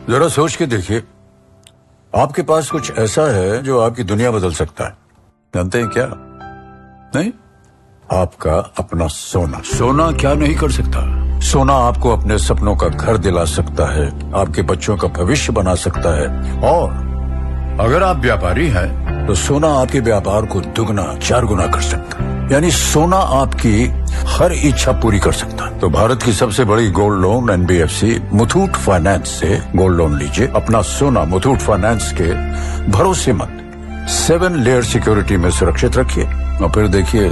जरा सोच के देखिए, आपके पास कुछ ऐसा है जो आपकी दुनिया बदल सकता है। जानते हैं क्या? नहीं, आपका अपना सोना। सोना क्या नहीं कर सकता? सोना आपको अपने सपनों का घर दिला सकता है, आपके बच्चों का भविष्य बना सकता है, और अगर आप व्यापारी हैं तो सोना आपके व्यापार को दुगना 4 गुना कर सकता है। यानी सोना आपकी हर इच्छा पूरी कर सकता है। तो भारत की सबसे बड़ी gold loan NBFC Muthoot finance से गोल्ड लोन लीजिए। अपना सोना मुथूट फाइनेंस के भरोसेमंद 7 लेयर सिक्योरिटी में सुरक्षित रखिए, और फिर देखिए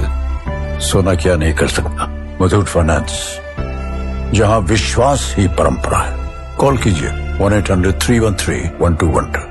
सोना क्या नहीं कर सकता। मुथूट फाइनेंस, जहां विश्वास ही परंपरा है। कॉल कीजिए 1-800-313-1212।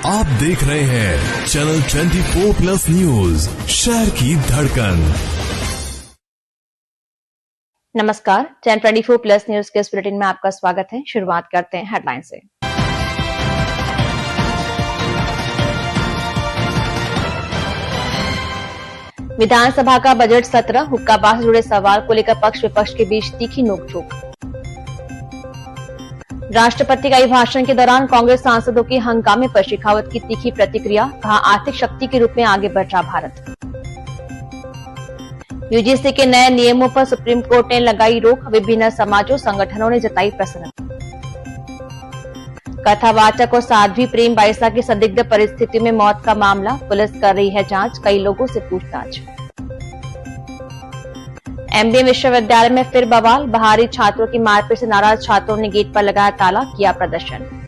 आप देख रहे हैं चैनल 24+ न्यूज, शहर की धड़कन। नमस्कार, चैनल 24+ न्यूज के इस बुलेटिन में आपका स्वागत है। शुरुआत करते हैं हेडलाइन से। विधानसभा का बजट सत्र, हुक्काबाज से जुड़े सवाल को लेकर पक्ष विपक्ष के बीच तीखी नोकझोंक। राष्ट्रपति का अभिभाषण के दौरान कांग्रेस सांसदों की हंगामे पर शेखावत की तीखी प्रतिक्रिया, कहा आर्थिक शक्ति के रूप में आगे बढ़ रहा भारत। यूजीसी के नए नियमों पर सुप्रीम कोर्ट ने लगाई रोक, विभिन्न समाजों संगठनों ने जताई प्रसन्नता। कथावाचक और साध्वी प्रेम बाइसा की संदिग्ध परिस्थिति में मौत का मामला, पुलिस कर रही है जांच, कई लोगों से पूछताछ। एमबीए विश्वविद्यालय में फिर बवाल, बाहरी छात्रों की मारपीट से नाराज छात्रों ने गेट पर लगाया ताला, किया प्रदर्शन।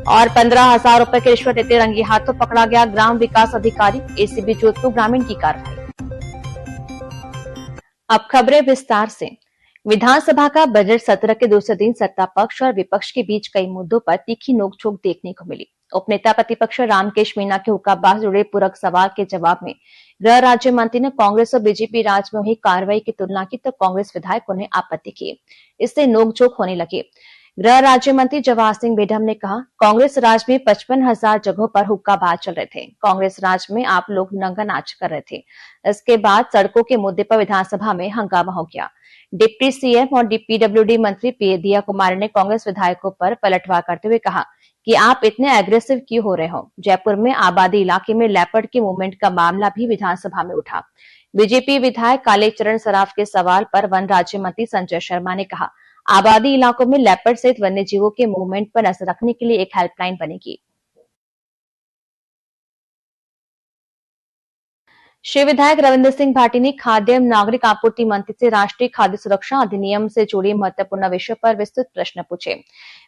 और 15,000 रुपए की रिश्वत लेते रंगे हाथों पकड़ा गया ग्राम विकास अधिकारी, एसीबी जोधपुर ग्रामीण की कार्रवाई। अब खबरें विस्तार से। विधानसभा का बजट सत्र के दूसरे दिन सत्ता पक्ष और विपक्ष के बीच कई मुद्दों पर तीखी नोकझोंक देखने को मिली। उपनेता प्रतिपक्ष रामकेश मीणा के हुक्काबाज जुड़े पूरक सवाल के जवाब में गृह राज्य मंत्री ने कांग्रेस और बीजेपी राज में हुई कार्रवाई की तुलना की, तो कांग्रेस विधायकों ने आपत्ति की। इससे नोकझोंक होने लगी। गृह राज्य मंत्री जवाहर सिंह बेढम ने कहा, कांग्रेस राज में 55,000 जगहों पर हुक्काबाज चल रहे थे। कांग्रेस राज में आप लोग नंगा नाच कर रहे थे। इसके बाद सड़कों के मुद्दे पर विधानसभा में हंगामा हो गया। डिप्टी सीएम और पीडब्ल्यूडी मंत्री दिया कुमारी ने कांग्रेस विधायकों पर पलटवार करते हुए कहा कि आप इतने एग्रेसिव क्यों हो रहे हो। जयपुर में आबादी इलाके में लेपर्ड के मूवमेंट का मामला भी विधानसभा में उठा। बीजेपी विधायक कालीचरण सराफ के सवाल पर वन राज्य मंत्री संजय शर्मा ने कहा, आबादी इलाकों में लेपर्ड सहित वन्य जीवों के मूवमेंट पर नजर रखने के लिए एक हेल्पलाइन बनेगी। श्री विधायक रविंद्र सिंह भाटी ने खाद्य एवं नागरिक आपूर्ति मंत्री से राष्ट्रीय खाद्य सुरक्षा अधिनियम से जुड़े महत्वपूर्ण विषय पर विस्तृत प्रश्न पूछे।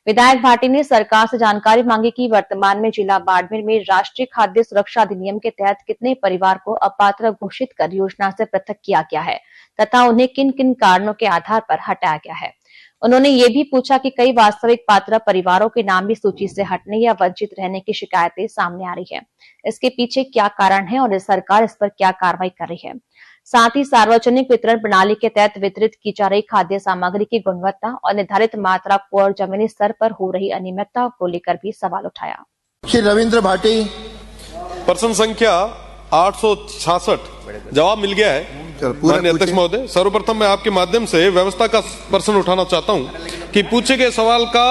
विधायक भाटी ने सरकार से जानकारी मांगी कि वर्तमान में जिला बाड़मेर में राष्ट्रीय खाद्य सुरक्षा अधिनियम के तहत कितने परिवार को अपात्र घोषित कर योजना से पृथक किया गया है तथा उन्हें किन किन कारणों के आधार पर हटाया गया है। उन्होंने ये भी पूछा कि कई वास्तविक पात्र परिवारों के नाम भी सूची से हटने या वंचित रहने की शिकायतें सामने आ रही है। इसके पीछे क्या कारण है और सरकार इस पर क्या कार्रवाई कर रही है। साथ ही सार्वजनिक वितरण प्रणाली के तहत वितरित की जा रही खाद्य सामग्री की गुणवत्ता और निर्धारित मात्रा को और जमीनी स्तर पर हो रही अनियमितता को लेकर भी सवाल उठाया। श्री रविंद्र भाटी। प्रश्न संख्या 866 जवाब मिल गया है। माननीय अध्यक्ष महोदय, सर्वप्रथम मैं आपके माध्यम से व्यवस्था का प्रश्न उठाना चाहता हूं कि पूछे गए सवाल का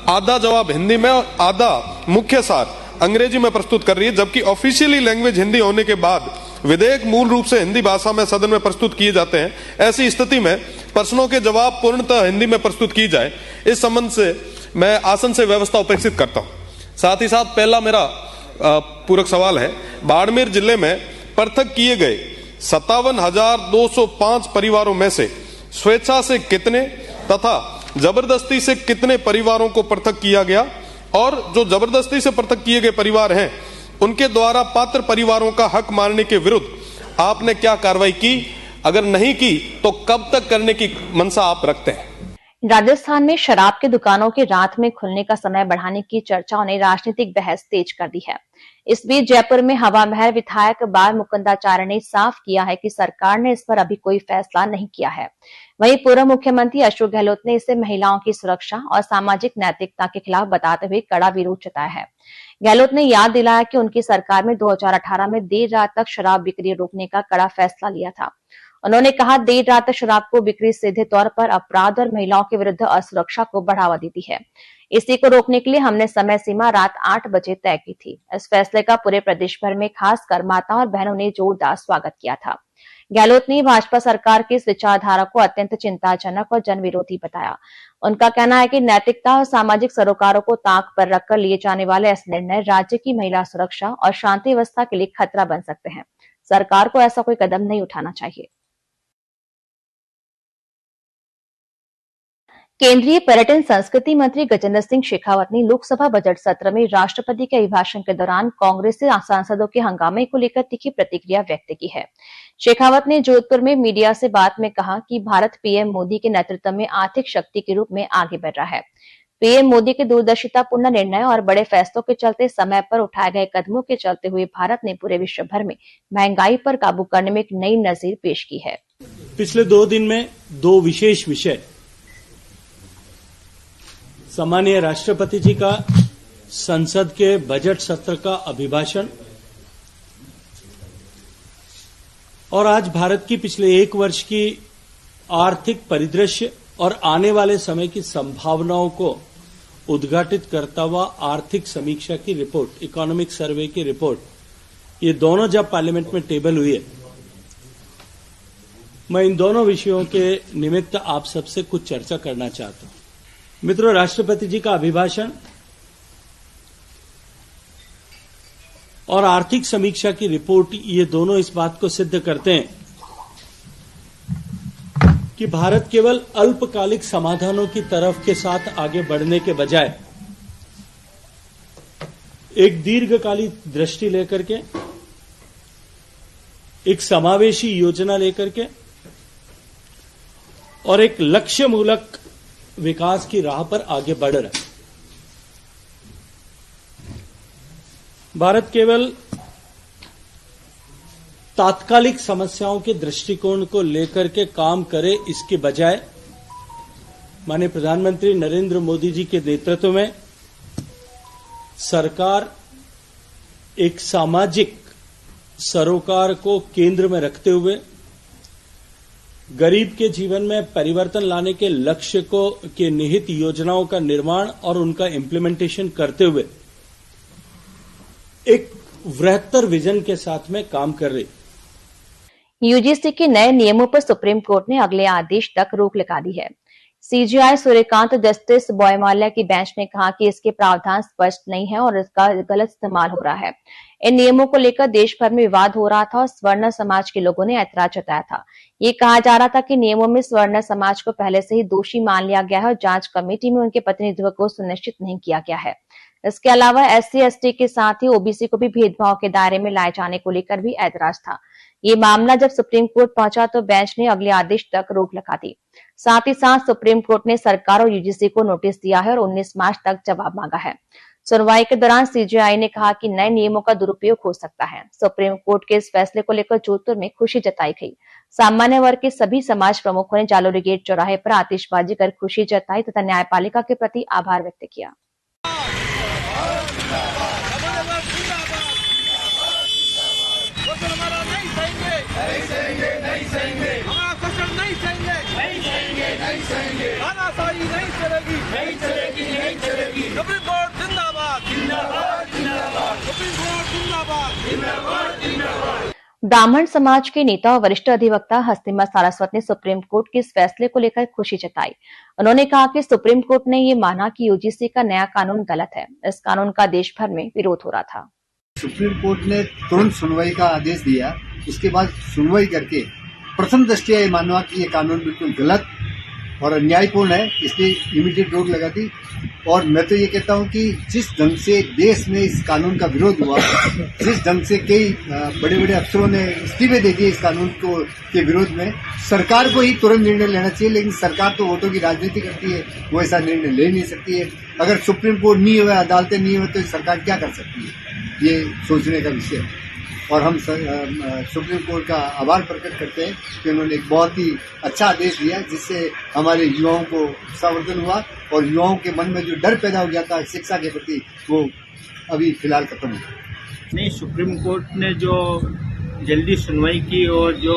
आधा जवाब हिंदी में और आधा मुख्य सार अंग्रेजी में प्रस्तुत कर रही है, जबकि ऑफिशियली लैंग्वेज हिंदी होने के बाद विधेयक मूल रूप से हिंदी भाषा में सदन में प्रस्तुत किए जाते हैं। ऐसी स्थिति में प्रश्नों के जवाब पूर्णतः हिंदी में प्रस्तुत किए जाए, इस संबंध से मैं आसन से व्यवस्था उपेक्षित करता हूं। साथ ही साथ पहला मेरा पूरक सवाल है, बाड़मेर जिले में पृथक किए गए 57,205 परिवारों में से स्वेच्छा से कितने तथा जबरदस्ती से कितने परिवारों को पृथक किया गया, और जो जबरदस्ती से पृथक किए गए परिवार हैं उनके द्वारा पात्र परिवारों का हक मानने के विरुद्ध आपने क्या कार्रवाई की, अगर नहीं की तो कब तक करने की मंशा आप रखते हैं। राजस्थान में शराब की दुकानों के रात में खुलने का समय बढ़ाने की चर्चाओं ने राजनीतिक बहस तेज कर दी है। इस बीच जयपुर में हवा महल विधायक बाल मुकुंदाचार्य ने साफ किया है कि सरकार ने इस पर अभी कोई फैसला नहीं किया है। वहीं पूर्व मुख्यमंत्री अशोक गहलोत ने इसे महिलाओं की सुरक्षा और सामाजिक नैतिकता के खिलाफ बताते हुए कड़ा विरोध जताया है। गहलोत ने याद दिलाया कि उनकी सरकार में 2018 में देर रात तक शराब बिक्री रोकने का कड़ा फैसला लिया था। उन्होंने कहा, देर रात शराब को बिक्री सीधे तौर पर अपराध और महिलाओं के विरुद्ध असुरक्षा को बढ़ावा देती है। इसी को रोकने के लिए हमने समय सीमा रात 8 बजे तय की थी। इस फैसले का पूरे प्रदेश भर में खासकर माताओं और बहनों ने जोरदार स्वागत किया था। गहलोत ने भाजपा सरकार की इस विचारधारा को अत्यंत चिंताजनक और जनविरोधी बताया। उनका कहना है कि नैतिकता और सामाजिक सरोकारों को ताक पर रखकर लिए जाने वाले ऐसे निर्णय राज्य की महिला सुरक्षा और शांति व्यवस्था के लिए खतरा बन सकते हैं। सरकार को ऐसा कोई कदम नहीं उठाना चाहिए। केंद्रीय पर्यटन संस्कृति मंत्री गजेंद्र सिंह शेखावत ने लोकसभा बजट सत्र में राष्ट्रपति के अभिभाषण के दौरान कांग्रेसी सांसदों के हंगामे को लेकर तीखी प्रतिक्रिया व्यक्त की है। शेखावत ने जोधपुर में मीडिया से बात में कहा कि भारत पीएम मोदी के नेतृत्व में आर्थिक शक्ति के रूप में आगे बढ़ रहा है। पीएम मोदी के दूरदर्शितापूर्ण निर्णय और बड़े फैसलों के चलते समय पर उठाए गए कदमों के चलते हुए भारत ने पूरे विश्व भर में महंगाई पर काबू करने में एक नई नजीर पेश की है। पिछले 2 दिन में 2 विशेष विषय, सम्मानीय राष्ट्रपति जी का संसद के बजट सत्र का अभिभाषण और आज भारत की पिछले 1 वर्ष की आर्थिक परिदृश्य और आने वाले समय की संभावनाओं को उद्घाटित करता हुआ आर्थिक समीक्षा की रिपोर्ट, इकोनॉमिक सर्वे की रिपोर्ट, ये दोनों जब पार्लियामेंट में टेबल हुई है, मैं इन दोनों विषयों के निमित्त आप सबसे कुछ चर्चा करना चाहता हूं। मित्रों, राष्ट्रपति जी का अभिभाषण और आर्थिक समीक्षा की रिपोर्ट, ये दोनों इस बात को सिद्ध करते हैं कि भारत केवल अल्पकालिक समाधानों की तरफ के साथ आगे बढ़ने के बजाय एक दीर्घकालिक दृष्टि लेकर के, एक समावेशी योजना लेकर के और एक लक्ष्य मूलक विकास की राह पर आगे बढ़ रहा है। भारत केवल तात्कालिक समस्याओं के दृष्टिकोण को लेकर के काम करे, इसके बजाय माननीय प्रधानमंत्री नरेंद्र मोदी जी के नेतृत्व में सरकार एक सामाजिक सरोकार को केंद्र में रखते हुए गरीब के जीवन में परिवर्तन लाने के लक्ष्य को के निहित योजनाओं का निर्माण और उनका इम्प्लीमेंटेशन करते हुए एक वृहत्तर विजन के साथ में काम कर रही। यूजीसी के नए नियमों पर सुप्रीम कोर्ट ने अगले आदेश तक रोक लगा दी है। सीजेआई सूर्यकांत जस्टिस बॉयमाल्या की बेंच ने कहा कि इसके प्रावधान स्पष्ट नहीं है और इसका गलत इस्तेमाल हो रहा है। इन नियमों को लेकर देश भर में विवाद हो रहा था और स्वर्ण समाज के लोगों ने ऐतराज जताया था। ये कहा जा रहा था कि नियमों में स्वर्ण समाज को पहले से ही दोषी मान लिया गया है और जांच कमेटी में उनके प्रतिनिधित्व को सुनिश्चित नहीं किया गया है। इसके अलावा एससी एसटी के साथ ही ओबीसी को भी भेदभाव के दायरे में लाए जाने को लेकर भी ऐतराज था। ये मामला जब सुप्रीम कोर्ट पहुंचा तो बेंच ने अगले आदेश तक रोक लगा दी। साथ ही साथ सुप्रीम कोर्ट ने सरकार और यूजीसी को नोटिस दिया है और 19 मार्च तक जवाब मांगा है। सुनवाई के दौरान सीजेआई ने कहा कि नए नियमों का दुरुपयोग हो सकता है। सुप्रीम कोर्ट के इस फैसले को लेकर जोधपुर में खुशी जताई गई। सामान्य वर्ग के सभी समाज प्रमुखों ने जालोरी गेट चौराहे पर आतिशबाजी कर खुशी जताई तथा न्यायपालिका के प्रति आभार व्यक्त किया। ब्राह्मण समाज के नेता और वरिष्ठ अधिवक्ता हस्तिमा सारस्वत ने सुप्रीम कोर्ट के इस फैसले को लेकर खुशी जताई। उन्होंने कहा कि सुप्रीम कोर्ट ने ये माना कि यूजीसी का नया कानून गलत है। इस कानून का देश भर में विरोध हो रहा था। सुप्रीम कोर्ट ने तुरंत सुनवाई का आदेश दिया। उसके बाद सुनवाई करके प्रथम दृष्टया ये माना कि ये कानून बिल्कुल गलत और अन्यायपूर्ण है, इसलिए इमीडिएट रोक लगा दी। और मैं तो ये कहता हूँ कि जिस ढंग से देश में इस कानून का विरोध हुआ, जिस ढंग से कई बड़े बड़े अफसरों ने इस्तीफे दे दिए इस कानून को के विरोध में, सरकार को ही तुरंत निर्णय लेना चाहिए। लेकिन सरकार तो वोटों की राजनीति करती है, वो ऐसा निर्णय ले नहीं सकती है। अगर सुप्रीम कोर्ट नहीं हुआ, अदालतें नहीं हुई, तो सरकार क्या कर सकती है, ये सोचने का विषय है। और हम सुप्रीम कोर्ट का आभार प्रकट करते हैं कि उन्होंने एक बहुत ही अच्छा आदेश दिया, जिससे हमारे युवाओं को संवर्धन हुआ और युवाओं के मन में जो डर पैदा हो गया था शिक्षा के प्रति, वो अभी फिलहाल खत्म हो गया। नहीं, सुप्रीम कोर्ट ने जो जल्दी सुनवाई की और जो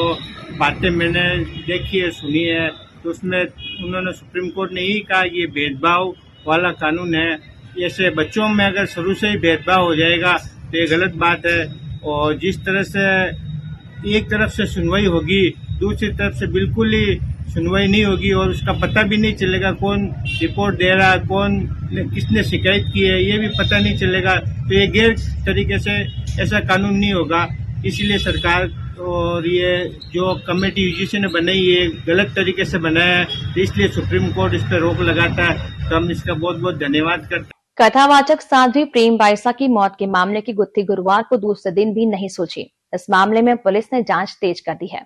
बातें मैंने देखी है, सुनी है, तो उसमें उन्होंने सुप्रीम कोर्ट ने यही कहा ये भेदभाव वाला कानून है। ऐसे बच्चों में अगर शुरू से ही भेदभाव हो जाएगा तो ये गलत बात है। और जिस तरह से एक तरफ से सुनवाई होगी, दूसरी तरफ से बिल्कुल ही सुनवाई नहीं होगी और उसका पता भी नहीं चलेगा कौन रिपोर्ट दे रहा है, कौन किसने शिकायत की है, ये भी पता नहीं चलेगा। तो ये गैर तरीके से ऐसा कानून नहीं होगा। इसलिए सरकार और ये जो कमेटी यूजीसी ने बनाई है गलत तरीके से बनाया है, तो इसलिए सुप्रीम कोर्ट इस पर रोक लगाता है। तो हम इसका बहुत बहुत धन्यवाद करते हैं। कथावाचक साध्वी प्रेम बाइसा की मौत के मामले की गुत्थी गुरुवार को दूसरे दिन भी नहीं सूझी। इस मामले में पुलिस ने जांच तेज कर दी है।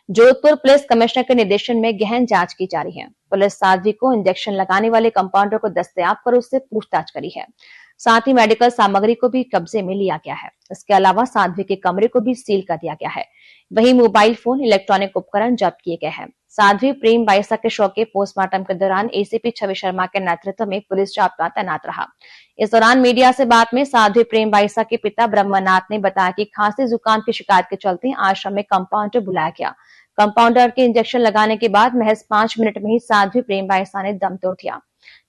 जोधपुर पुलिस कमिश्नर के निर्देशन में गहन जांच की जा रही है। पुलिस साध्वी को इंजेक्शन लगाने वाले कंपाउंडर को दस्तयाब कर उससे पूछताछ करी है। साथ ही मेडिकल सामग्री को भी कब्जे में लिया गया है। इसके अलावा साध्वी के कमरे को भी सील कर दिया गया है। वहीं मोबाइल फोन, इलेक्ट्रॉनिक उपकरण जब्त किए गए हैं। साध्वी प्रेम बाइसा के शव के पोस्टमार्टम के दौरान एसीपी छवि शर्मा के नेतृत्व में पुलिस जाब्ता तैनात रहा। इस दौरान मीडिया से बात में साध्वी प्रेम बाइसा के पिता ब्रह्मनाथ ने बताया कि खांसी जुकाम की शिकायत के चलते आश्रम में कंपाउंडर बुलाया गया। कंपाउंडर के इंजेक्शन लगाने के बाद महज 5 मिनट में ही साध्वी प्रेम बाइसा ने दम तोड़ दिया।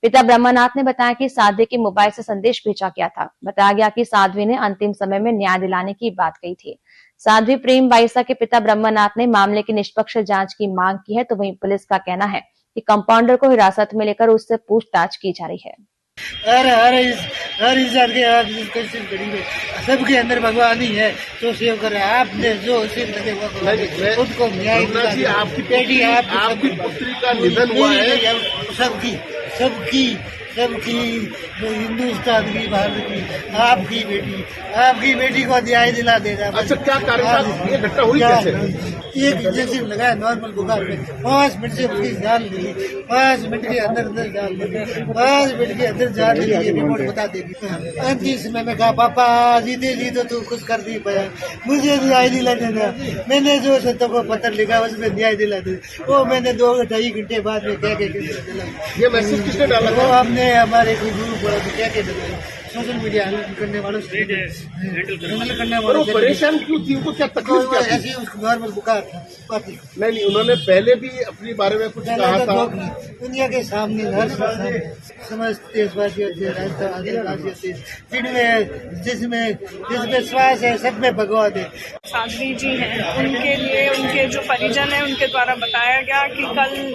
पिता ब्रह्मनाथ ने बताया कि साध्वी के मोबाइल से संदेश भेजा गया था। बताया गया कि साध्वी ने अंतिम समय में न्याय दिलाने की बात कही थी। साध्वी प्रेम बाइसा के पिता ब्रह्मनाथ ने मामले की निष्पक्ष जांच की मांग की है, तो वहीं पुलिस का कहना है कि कंपाउंडर को हिरासत में लेकर उससे पूछताछ की जा रही है। हर इंसान के आप सबके अंदर भगवान ही है, तो सेव करे। आपने जो उनको न्याय दिला। आपकी बेटी, आपकी पुत्री का निधन हुआ है। सबकी जो हिंदुस्तान की, भारत की, आपकी बेटी को न्याय दिला देगा। अच्छा, क्या कारण ये घटना हुई कैसे? एक इंजेक्शन लगाया नॉर्मल बुखार में, 5 मिनट से उसकी जान मिली। 5 मिनट के अंदर जान मिली। 5 मिनट के अंदर जान मिली, ये रिपोर्ट बता देगी। अंतिम समय में कहा, पापा जीते जी तो तू कुछ कर नहीं पाया, मुझे न्याय दिला देना। मैंने जो सत्य को पत्र लिखा उसमें न्याय दिला दे। वो मैंने 2-2.5 घंटे बाद में क्या दिला। ये मैसेज किसने डाला? वो हमने हमारे कोई गुरु बोला तो क्या दिला। सोशल मीडिया हैंडल करने वालों से हैंडल करने वालों परेशान क्यों थी, उनको क्या तकलीफ क्या थी? ऐसे ही उसको नॉर्मल बुखार था। नहीं, उन्होंने पहले भी अपने बारे में कुछ कहा था? दुनिया के सामने समझ देशवासी होते हैं, राष्ट्रवासी होते हैं, जिसमें श्वास है सब में भगवान है। साध्वी जी हैं, उनके लिए उनके जो परिजन हैं उनके द्वारा बताया गया कि कल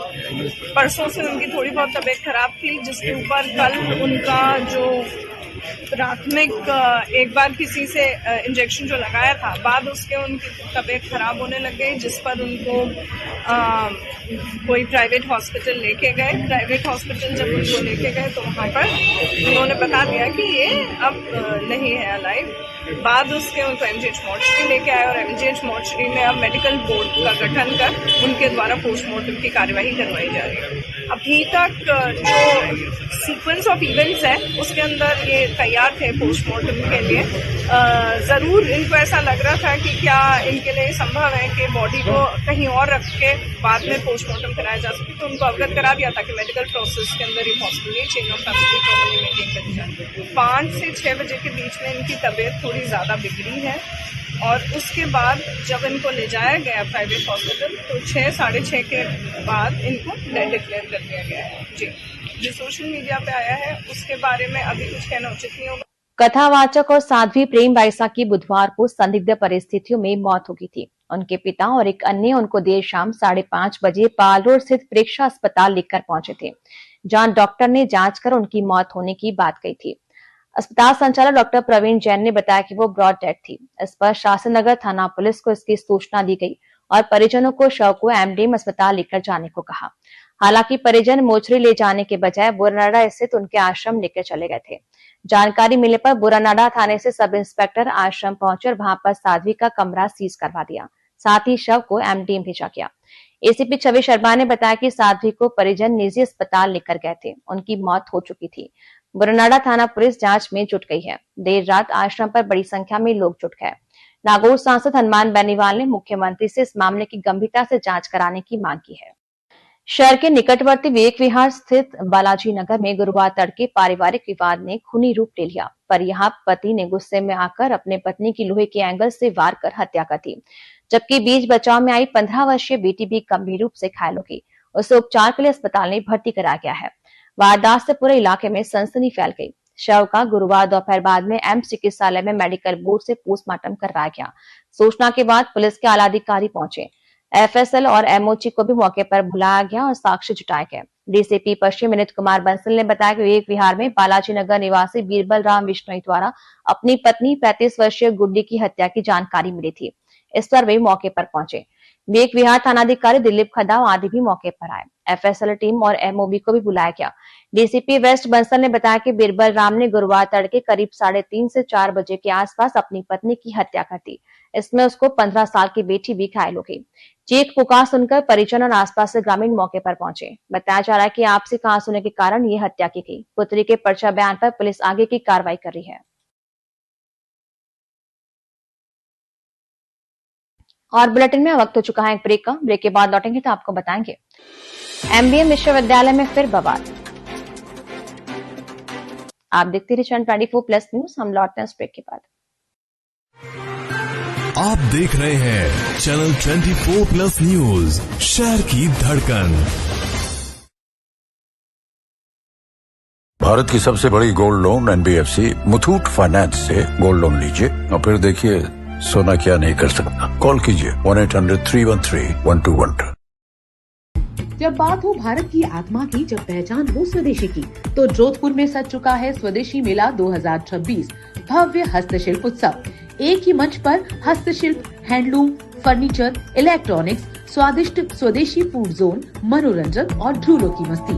परसों से उनकी थोड़ी बहुत तबीयत खराब थी, जिसके ऊपर कल उनका जो प्राथमिक एक बार किसी से इंजेक्शन जो लगाया था, बाद उसके उनकी तबीयत खराब होने लग गई, जिस पर उनको कोई प्राइवेट हॉस्पिटल लेके गए। प्राइवेट हॉस्पिटल जब उनको लेके गए तो वहाँ पर उन्होंने बता दिया कि ये अब नहीं है अलाइव। बाद उसके उनको एमजीएच मॉर्चरी लेके आए और एमजीएच मॉर्चरी में अब मेडिकल बोर्ड का गठन कर उनके द्वारा पोस्टमार्टम की कार्यवाही करवाई जा रही है। अभी तक जो सीक्वेंस ऑफ इवेंट्स है उसके अंदर ये तैयार थे पोस्टमार्टम के लिए। जरूर इनको ऐसा लग रहा था कि क्या इनके लिए संभव है कि बॉडी को कहीं और रख के बाद में पोस्टमार्टम कराया जा सके, तो उनको अवगत करा दिया था कि मेडिकल प्रोसेस के अंदर ये पॉसिबल नहीं, chain of custody properly maintain करी जाए। 5 से 6 बजे के बीच में इनकी तबीयत थोड़ी ज्यादा बिगड़ी है और उसके बाद जब इनको ले जाया गया प्राइवेट हॉस्पिटल तो 6 साढ़े 6 के बाद इनको डेड डिक्लेयर कर दिया गया है। जी, जो सोशल मीडिया पे आया है उसके बारे में अभी कुछ कहना उचित नहीं होगा। कथावाचक और साध्वी प्रेम वाइसा की बुधवार को संदिग्ध परिस्थितियों में मौत हो गई थी। उनके पिता और एक अन्य उनको देर शाम 5:30 बजे पाल रोड स्थित प्रेक्षा अस्पताल लेकर पहुंचे थे, जहां डॉक्टर ने जांच कर उनकी मौत होने की बात कही थी। अस्पताल संचालक डॉक्टर प्रवीण जैन ने बताया कि वो ब्रॉड डेड थी। इस पर शासन नगर थाना पुलिस को इसकी सूचना दी गई और परिजनों को शव को एमडीएम अस्पताल लेकर जाने को कहा। हालांकि परिजन मोचरी ले जाने के बजाय बुरानाडा स्थित उनके आश्रम लेकर चले गए थे। जानकारी मिलने पर बुरानाडा थाने से सब इंस्पेक्टर आश्रम पहुंचे और वहां पर साध्वी का कमरा सीज करवा दिया, साथ ही शव को एमडीएम भेजा गया। एसीपी छवि शर्मा ने बताया कि साध्वी को परिजन निजी अस्पताल लेकर गए थे, उनकी मौत हो चुकी थी। बुरानाडा थाना पुलिस जांच में जुट गई है। देर रात आश्रम पर बड़ी संख्या में लोग जुट गए। नागौर सांसद हनुमान बेनीवाल ने मुख्यमंत्री से इस मामले की गंभीरता से जांच कराने की मांग की है। शहर के निकटवर्ती विवेक विहार स्थित बालाजी नगर में गुरुवार तड़के पारिवारिक विवाद ने खूनी रूप ले लिया, पर यहाँ पति ने गुस्से में आकर अपने पत्नी की लोहे के एंगल से वार कर हत्या कर दी, जबकि बीच बचाव में आई 15 वर्षीय बेटी भी गंभीर रूप से घायल हो गई। उसे उपचार के लिए अस्पताल में भर्ती कराया गया है। वारदात से पूरे इलाके में सनसनी फैल गई। शव का गुरुवार दोपहर बाद में एम्स चिकित्सालय में मेडिकल बोर्ड से पोस्टमार्टम करवाया गया। सूचना के बाद पुलिस के आला अधिकारी पहुंचे। एफएसएल और एमओची को भी मौके पर बुलाया गया और साक्ष्य जुटाए गए। डीसीपी पश्चिम विनीत कुमार बंसल ने बताया कि विवेक विहार में बालाजी नगर निवासी बीरबल राम विश्नोई द्वारा अपनी पत्नी 35 वर्षीय गुड्डी की हत्या की जानकारी मिली थी। इस पर वे मौके पर पहुंचे। विवेक विहार थानाधिकारी दिलीप खदाव आदि भी मौके पर आए। एफएसएल टीम और एमओबी को भी बुलाया गया। डीसीपी वेस्ट बंसल ने बताया कि बीरबल राम ने गुरुवार तड़के करीब 3:30 से 4 बजे के आसपास अपनी पत्नी की हत्या कर दी। इसमें उसको 15 साल की बेटी भी घायल हो गई। चीख पुकार सुनकर परिजन और आसपास से ग्रामीण मौके पर पहुंचे। बताया जा रहा है कि आपसी कहासुनी होने के कारण ये हत्या की गई। पुत्री के पर्चा बयान पर पुलिस आगे की कार्रवाई कर रही है। और बुलेटिन में वक्त हो चुका है एक ब्रेक का। ब्रेक के बाद लौटेंगे तो आपको बताएंगे एमबीएम विश्वविद्यालय में फिर बवाल। आप देखते रहिए चैनल 24+ न्यूज। हम लौटते हैं इस ब्रेक के बाद। आप देख रहे हैं चैनल 24+ न्यूज, शहर की धड़कन। भारत की सबसे बड़ी gold loan NBFC Muthoot finance से गोल्ड लोन लीजिए और फिर देखिए सोना क्या नहीं कर सकता। कॉल कीजिए 1-800-313-1212। जब बात हो भारत की आत्मा की, जब पहचान हो स्वदेशी की, तो जोधपुर में सज चुका है स्वदेशी मेला 2026 भव्य हस्तशिल्प उत्सव। एक ही मंच पर हस्तशिल्प, हैंडलूम, फर्नीचर, इलेक्ट्रॉनिक्स, स्वादिष्ट स्वदेशी फूड जोन, मनोरंजन और झूलों की मस्ती।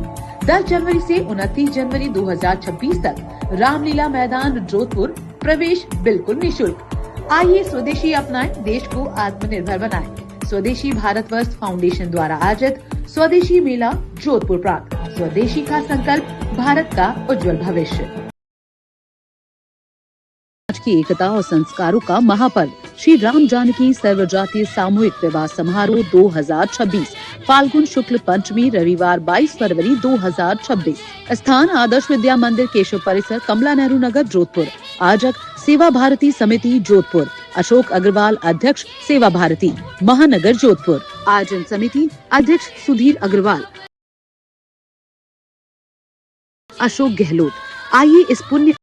10 जनवरी से 29 जनवरी 2026 तक रामलीला मैदान जोधपुर। प्रवेश बिल्कुल निःशुल्क। आइए स्वदेशी अपनाएं, देश को आत्मनिर्भर बनाएं। स्वदेशी भारतवर्ष फाउंडेशन द्वारा आयोजित स्वदेशी मेला जोधपुर प्रांत। स्वदेशी का संकल्प, भारत का उज्जवल भविष्य। की एकता और संस्कारों का महापर्व श्री राम जानकी सर्वजातीय सामूहिक विवाह समारोह 2026 फाल्गुन शुक्ल पंचमी रविवार 22 फरवरी 2026। स्थान आदर्श विद्या मंदिर केशव परिसर, कमला नेहरू नगर, जोधपुर। आयोजक सेवा भारती समिति जोधपुर। अशोक अग्रवाल अध्यक्ष, सेवा भारती महानगर जोधपुर। आयोजन समिति अध्यक्ष सुधीर अग्रवाल। अशोक गहलोत। आइए इस पुण्य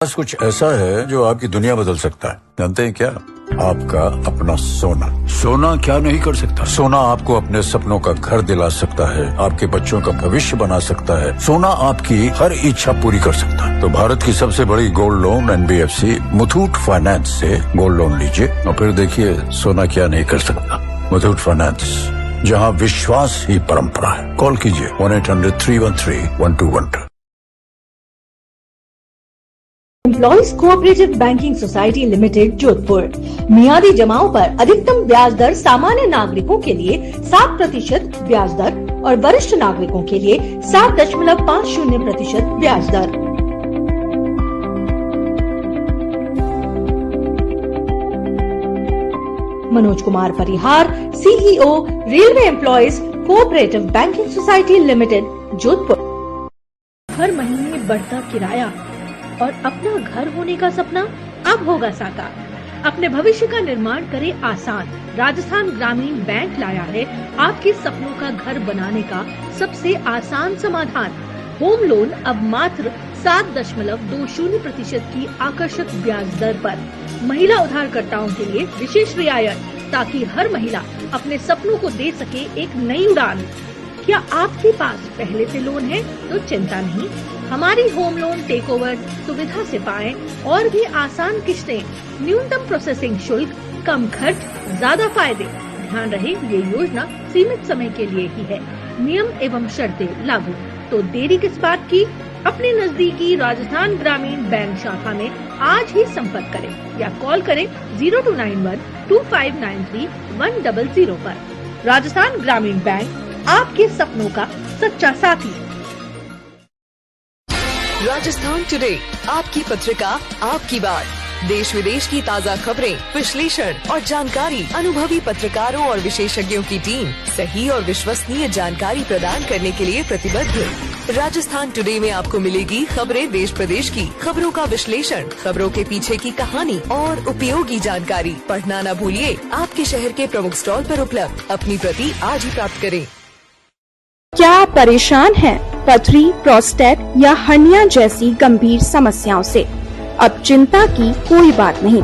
बस कुछ ऐसा है जो आपकी दुनिया बदल सकता है। जानते हैं क्या? आपका अपना सोना। सोना क्या नहीं कर सकता? सोना आपको अपने सपनों का घर दिला सकता है, आपके बच्चों का भविष्य बना सकता है। सोना आपकी हर इच्छा पूरी कर सकता है। तो भारत की सबसे बड़ी gold loan NBFC Muthoot finance से गोल्ड लोन लीजिए और फिर देखिए सोना क्या नहीं कर सकता। मुथूट फाइनेंस, जहाँ विश्वास ही परंपरा है। कॉल कीजिए 1-800-313-1212। Employees cooperative banking society limited Jodhpur. मियादी जमाओं पर अधिकतम ब्याज दर सामान्य नागरिकों के लिए 7% ब्याज दर और वरिष्ठ नागरिकों के लिए 7.50% ब्याज दर। Manoj Kumar Parihar, CEO, railway employees cooperative banking society limited Jodhpur. हर महीने बढ़ता किराया और अपना घर होने का सपना अब होगा साकार। अपने भविष्य का निर्माण करे आसान। राजस्थान ग्रामीण बैंक लाया है आपके सपनों का घर बनाने का सबसे आसान समाधान। होम लोन अब मात्र 7.20% की आकर्षक ब्याज दर पर। महिला उधारकर्ताओं के लिए विशेष रियायत, ताकि हर महिला अपने सपनों को दे सके एक नई उड़ान। क्या आपके पास पहले से लोन है तो चिंता नहीं, हमारी होम लोन टेक ओवर सुविधा से पाएं और भी आसान किश्तें, न्यूनतम प्रोसेसिंग शुल्क, कम खर्च, ज्यादा फायदे। ध्यान रहे ये योजना सीमित समय के लिए ही है, नियम एवं शर्तें लागू। तो देरी किस बात की? अपने नजदीकी राजस्थान ग्रामीण बैंक शाखा में आज ही संपर्क करें या कॉल करें 0291-2593-100 पर। राजस्थान ग्रामीण बैंक, आपके सपनों का सच्चा साथी। राजस्थान टुडे, आपकी पत्रिका, आपकी बात। देश विदेश की ताज़ा खबरें, विश्लेषण और जानकारी अनुभवी पत्रकारों और विशेषज्ञों की टीम सही और विश्वसनीय जानकारी प्रदान करने के लिए प्रतिबद्ध। राजस्थान टुडे में आपको मिलेगी खबरें देश प्रदेश की, खबरों का विश्लेषण, खबरों के पीछे की कहानी और उपयोगी जानकारी। पढ़ना न भूलिए, आपके शहर के प्रमुख स्टॉल पर उपलब्ध। अपनी प्रति आज ही प्राप्त करें। क्या आप परेशान हैं पथरी, प्रोस्टेट या हर्निया जैसी गंभीर समस्याओं से? अब चिंता की कोई बात नहीं।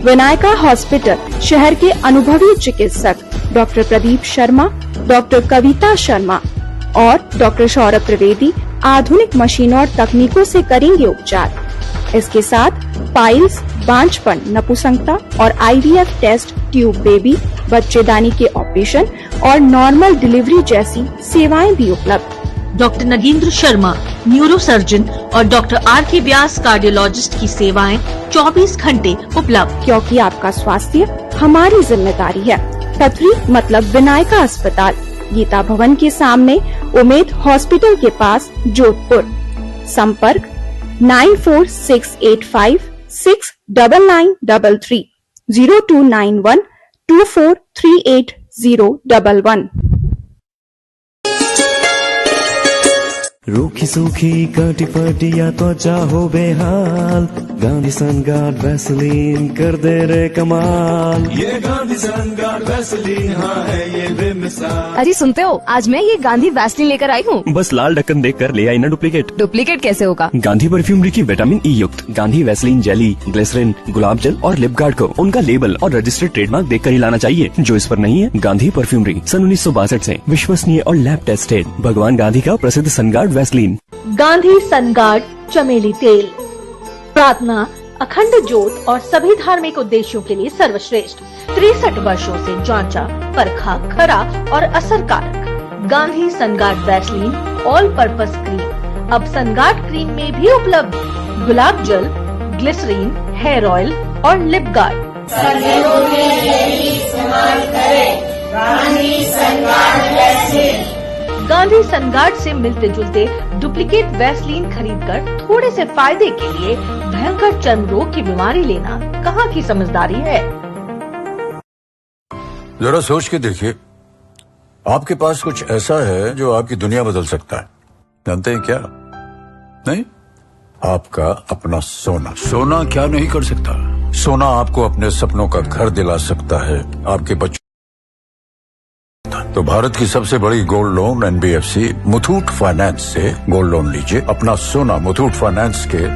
विनायका हॉस्पिटल शहर के अनुभवी चिकित्सक डॉक्टर प्रदीप शर्मा, डॉक्टर कविता शर्मा और डॉक्टर सौरभ त्रिवेदी आधुनिक मशीनों और तकनीकों से करेंगे उपचार। इसके साथ पाइल्स, बांझपन, नपुंसकता और IVF टेस्ट, ट्यूब बेबी, बच्चेदानी के ऑपरेशन और नॉर्मल डिलीवरी जैसी सेवाएं भी उपलब्ध। Doctor Nagendra Sharma neuro surgeon और डॉक्टर RK व्यास कार्डियोलॉजिस्ट की सेवाएं 24 घंटे उपलब्ध। क्योंकि आपका स्वास्थ्य हमारी जिम्मेदारी है। पथरी मतलब विनायका अस्पताल, गीता भवन के सामने, उमेद हॉस्पिटल के पास, जोधपुर। संपर्क 9468569933 0291243811। रूखी सूखी काटी पटिया त्वचा हो बेहाल, गांधी सनगार्ड वैसलीन कर दे रे कमाल। ये गांधी सनगार्ड वैसलीन, हाँ है ये बेमिसाल। अरे सुनते हो, आज मैं ये गांधी वैसलीन लेकर आई हूँ। बस लाल ढक्कन देख कर ले आई ना डुप्लीकेट। डुप्लीकेट कैसे होगा? गांधी परफ्यूमरी की विटामिन ई युक्त गांधी वैसलीन जेली, ग्लिसरीन, गुलाब जल और लिप गार्ड को उनका लेबल और रजिस्टर्ड ट्रेडमार्क देख कर ही लाना चाहिए। जो इस पर नहीं है, गांधी परफ्यूमरी सन 1962 से विश्वसनीय और लैब टेस्टेड भगवान गांधी का प्रसिद्ध सनगार्ड वैसलीन। गांधी सनगार्ड चमेली तेल, प्रार्थना, अखंड ज्योत और सभी धार्मिक उद्देश्यों के लिए सर्वश्रेष्ठ। 63 वर्षों से जांचा, परखा, खरा और असरकारक Gandhi Sunguard Vaseline all purpose cream अब सनगार्ड क्रीम में भी उपलब्ध। गुलाब जल, ग्लिसरीन, हेयर ऑयल और लिप गार्ड। गांधी सनगार्ड से मिलते जुलते डुप्लीकेट वैसलीन खरीदकर थोड़े से फायदे के लिए भयंकर चर्म रोग की बीमारी लेना कहाँ की समझदारी है। जरा सोच के देखिए, आपके पास कुछ ऐसा है जो आपकी दुनिया बदल सकता है। जानते हैं क्या? नहीं, आपका अपना सोना। सोना क्या नहीं कर सकता? सोना आपको अपने सपनों का घर दिला सकता है, आपके बच्चों। तो भारत की सबसे बड़ी gold loan NBFC Muthoot finance से गोल्ड लोन लीजिए। अपना सोना मुथूट फाइनेंस के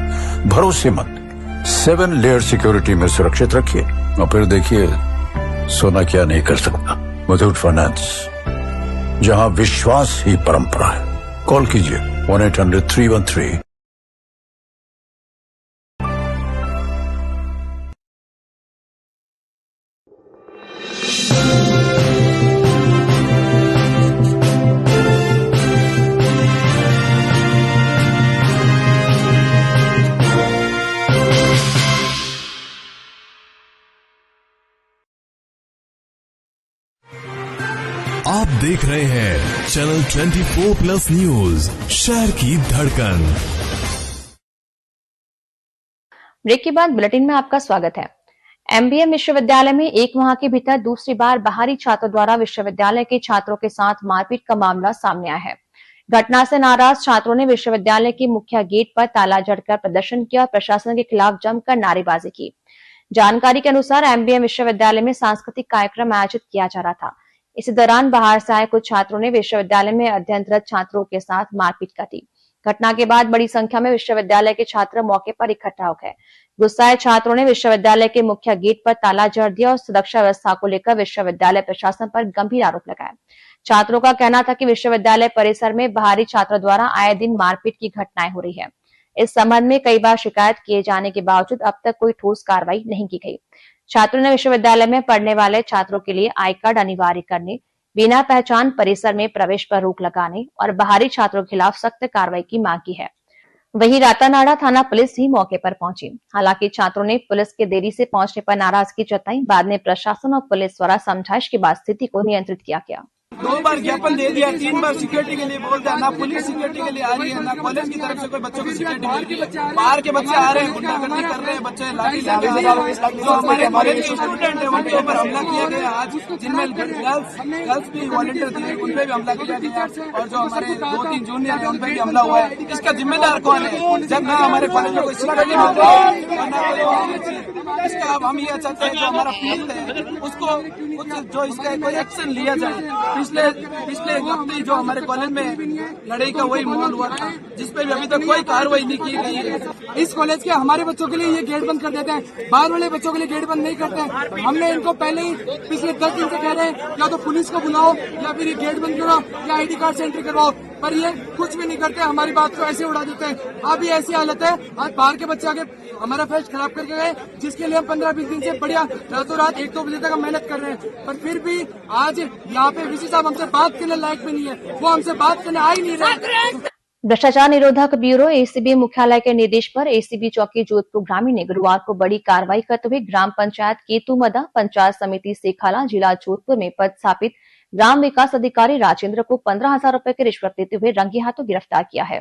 भरोसेमंद 7 लेयर सिक्योरिटी में सुरक्षित रखिए और फिर देखिए सोना क्या नहीं कर सकता। मुथूट फाइनेंस, जहां विश्वास ही परंपरा है। कॉल कीजिए 1-800-313। आप देख रहे हैं चैनल 24+ न्यूज, शहर की धड़कन। ब्रेक के बाद बुलेटिन में आपका स्वागत है। एमबीएम विश्वविद्यालय में एक माह के भीतर दूसरी बार बाहरी छात्रों द्वारा विश्वविद्यालय के छात्रों के साथ मारपीट का मामला सामने आया है। घटना से नाराज छात्रों ने विश्वविद्यालय के मुख्य गेट पर ताला जड़कर प्रदर्शन किया और प्रशासन के खिलाफ जमकर नारेबाजी की। जानकारी के अनुसार एमबीएम विश्वविद्यालय में सांस्कृतिक कार्यक्रम आयोजित किया जा रहा था। इसी दौरान बाहर से आए कुछ छात्रों ने विश्वविद्यालय में अध्ययनरत छात्रों के साथ मारपीट कर दी। घटना के बाद बड़ी संख्या में विश्वविद्यालय के छात्र मौके पर इकट्ठा हो गए। गुस्साए छात्रों ने विश्वविद्यालय के मुख्य गेट पर ताला जड़ दिया और सुरक्षा व्यवस्था को लेकर विश्वविद्यालय प्रशासन पर गंभीर आरोप लगाए। छात्रों का कहना था कि विश्वविद्यालय परिसर में बाहरी छात्रों द्वारा आए दिन मारपीट की घटनाएं हो रही है। इस संबंध में कई बार शिकायत किए जाने के बावजूद अब तक कोई ठोस कार्रवाई नहीं की गई। छात्रों ने विश्वविद्यालय में पढ़ने वाले छात्रों के लिए आई कार्ड अनिवार्य करने, बिना पहचान परिसर में प्रवेश पर रोक लगाने और बाहरी छात्रों के खिलाफ सख्त कार्रवाई की मांग की है। वहीं रातानाडा थाना पुलिस भी मौके पर पहुंची। हालांकि छात्रों ने पुलिस के देरी से पहुंचने पर नाराजगी जताई। बाद में प्रशासन और पुलिस द्वारा समझाइश के बाद स्थिति को नियंत्रित किया गया। 2 बार ज्ञापन दे दिया, 3 बार सिक्योरिटी के लिए बोल दिया, ना पुलिस सिक्योरिटी के लिए आ रही है, ना कॉलेज की तरफ से कोई बच्चों की सिक्योरिटी मिल रही है। बाहर के बच्चे आ रहे हैं, गुंडागर्दी कर रहे हैं, बच्चे लाठी जो हमारे कॉलेज के स्टूडेंट है उनके ऊपर हमला किया गया। आज जिनमें गर्ल्स भी वॉलंटियर थी उन पर भी हमला किया गया और जो हमारे 2-3 जूनियर है उन पर भी हमला हुआ है। इसका जिम्मेदार कौन है? जब ना हमारे कॉलेज में कोई सिक्योरिटी मिल रही है ना कोई, इसका अब हम ये चाहते हैं जो हमारा फील्ड है उसको जो इसका कोई एक्शन लिया जाए। पिछले हफ्ते जो हमारे कॉलेज में लड़ाई का वही माहौल हुआ था जिसपे भी अभी तक कोई कार्रवाई नहीं की गई है। इस कॉलेज के हमारे बच्चों के लिए ये गेट बंद कर देते हैं, बाहर वाले बच्चों के लिए गेट बंद नहीं करते हैं। हमने इनको पहले ही पिछले 10 दिन से कह रहे हैं या तो पुलिस को बुलाओ या फिर ये गेट बंद करो या ID कार्ड से एंट्री करवाओ, पर ये कुछ भी नहीं करते। हमारी बात को ऐसे उड़ा देते हैं। अब ये ऐसी हालत है, आज बाहर के बच्चे आगे हमारा फेस्ट खराब करके गए जिसके लिए हम 15-20 दिन से बढ़िया रातों रात 1-2 बजे तक मेहनत कर रहे हैं, पर फिर भी आज यहाँ पे वीसी साहब हमसे बात करने लायक भी नहीं है, वो हमसे बात करने आ ही नहीं रहे। भ्रष्टाचार निरोधक ब्यूरो एसीबी मुख्यालय के निर्देश पर एसीबी चौकी जोधपुर ग्रामीण ने गुरुवार को बड़ी कार्रवाई करते हुए ग्राम पंचायत केतुमदा, पंचायत समिति सेखाला, जिला जोधपुर में पदस्थापित ग्राम विकास अधिकारी राजेंद्र को 15,000 रुपए की रिश्वत देते हुए रंगे हाथों गिरफ्तार किया है।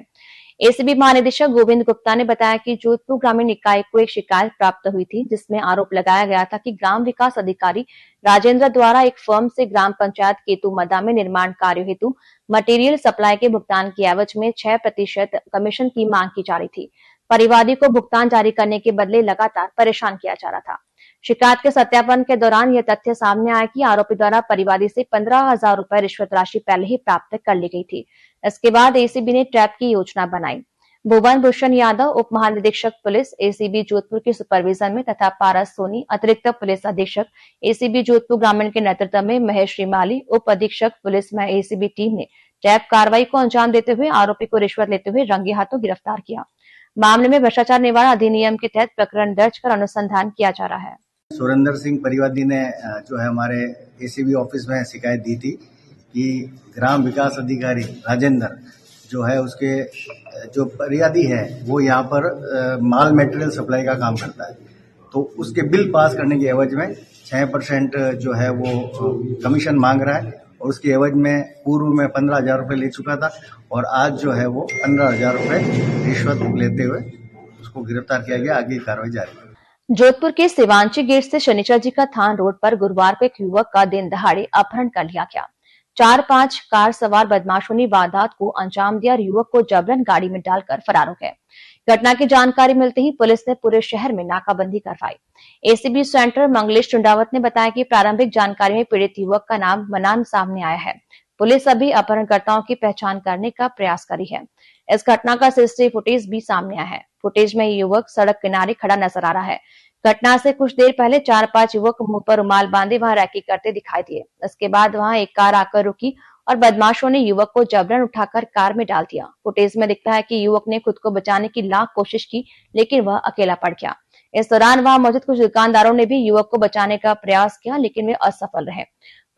एसीबी महानिदेशक गोविंद गुप्ता ने बताया कि जोधपुर ग्रामीण इकाई को एक शिकायत प्राप्त हुई थी, जिसमें आरोप लगाया गया था कि ग्राम विकास अधिकारी राजेंद्र द्वारा एक फर्म से ग्राम पंचायत केतुमदा में निर्माण कार्य हेतु मटेरियल सप्लाई के भुगतान की एवज में 6% कमीशन की मांग की जा रही थी। परिवादी को भुगतान जारी करने के बदले लगातार परेशान किया जा रहा था। शिकायत के सत्यापन के दौरान यह तथ्य सामने आया कि आरोपी द्वारा परिवादी से 15,000 रुपए रिश्वत राशि पहले ही प्राप्त कर ली गई थी। इसके बाद एसीबी ने ट्रैप की योजना बनाई। भुवन भूषण यादव उप महानिरीक्षक पुलिस एसीबी जोधपुर के सुपरविजन में तथा पारस सोनी अतिरिक्त पुलिस अधीक्षक एसीबी जोधपुर ग्रामीण के नेतृत्व में महेश श्रीमाली उप अधीक्षक पुलिस में एसीबी टीम ने ट्रैप कार्रवाई को अंजाम देते हुए आरोपी को रिश्वत लेते हुए रंगे हाथों गिरफ्तार किया। मामले में भ्रष्टाचार निवारण अधिनियम के तहत प्रकरण दर्ज कर अनुसंधान किया जा रहा है। सुरेंद्र सिंह परिवादी ने जो है हमारे एसीबी ऑफिस में शिकायत दी थी कि ग्राम विकास अधिकारी राजेंद्र जो है उसके जो परिवादी है वो यहाँ पर माल मटेरियल सप्लाई का काम करता है, तो उसके बिल पास करने के एवज में 6% जो है वो कमीशन मांग रहा है और उसके एवज में पूर्व में 15,000 रुपये ले चुका था और आज जो है वो 15,000 रुपये रिश्वत लेते हुए उसको गिरफ्तार किया गया। आगे कार्रवाई जारी है। जोधपुर के शिवांची गेट से शनिचर जी का थान रोड पर गुरुवार को एक युवक का दिन दहाड़े अपहरण कर लिया गया। 4-5 कार सवार बदमाशों ने वारदात को अंजाम दिया और युवक को जबरन गाड़ी में डालकर फरार हो गए। घटना की जानकारी मिलते ही पुलिस ने पूरे शहर में नाकाबंदी करवाई। एसीबी सेंटर मंगलेश चुंडावत ने बताया कि प्रारंभिक जानकारी में पीड़ित युवक का नाम मनान सामने आया है। पुलिस अभी अपहरणकर्ताओं की पहचान करने का प्रयास करी है। इस घटना का सीसीटीवी फुटेज भी सामने आया है। फुटेज में युवक सड़क किनारे खड़ा नजर आ रहा है। घटना से कुछ देर पहले 4-5 युवक मुंह पर रुमाल बांधे वहां रैकी करते दिखाई दिए। इसके बाद वहां एक कार आकर रुकी और बदमाशों ने युवक को जबरन उठाकर कार में डाल दिया। फुटेज में दिखता है कि युवक ने खुद को बचाने की लाख कोशिश की, लेकिन वह अकेला पड़ गया। इस दौरान वहां मौजूद कुछ दुकानदारों ने भी युवक को बचाने का प्रयास किया, लेकिन वे असफल रहे।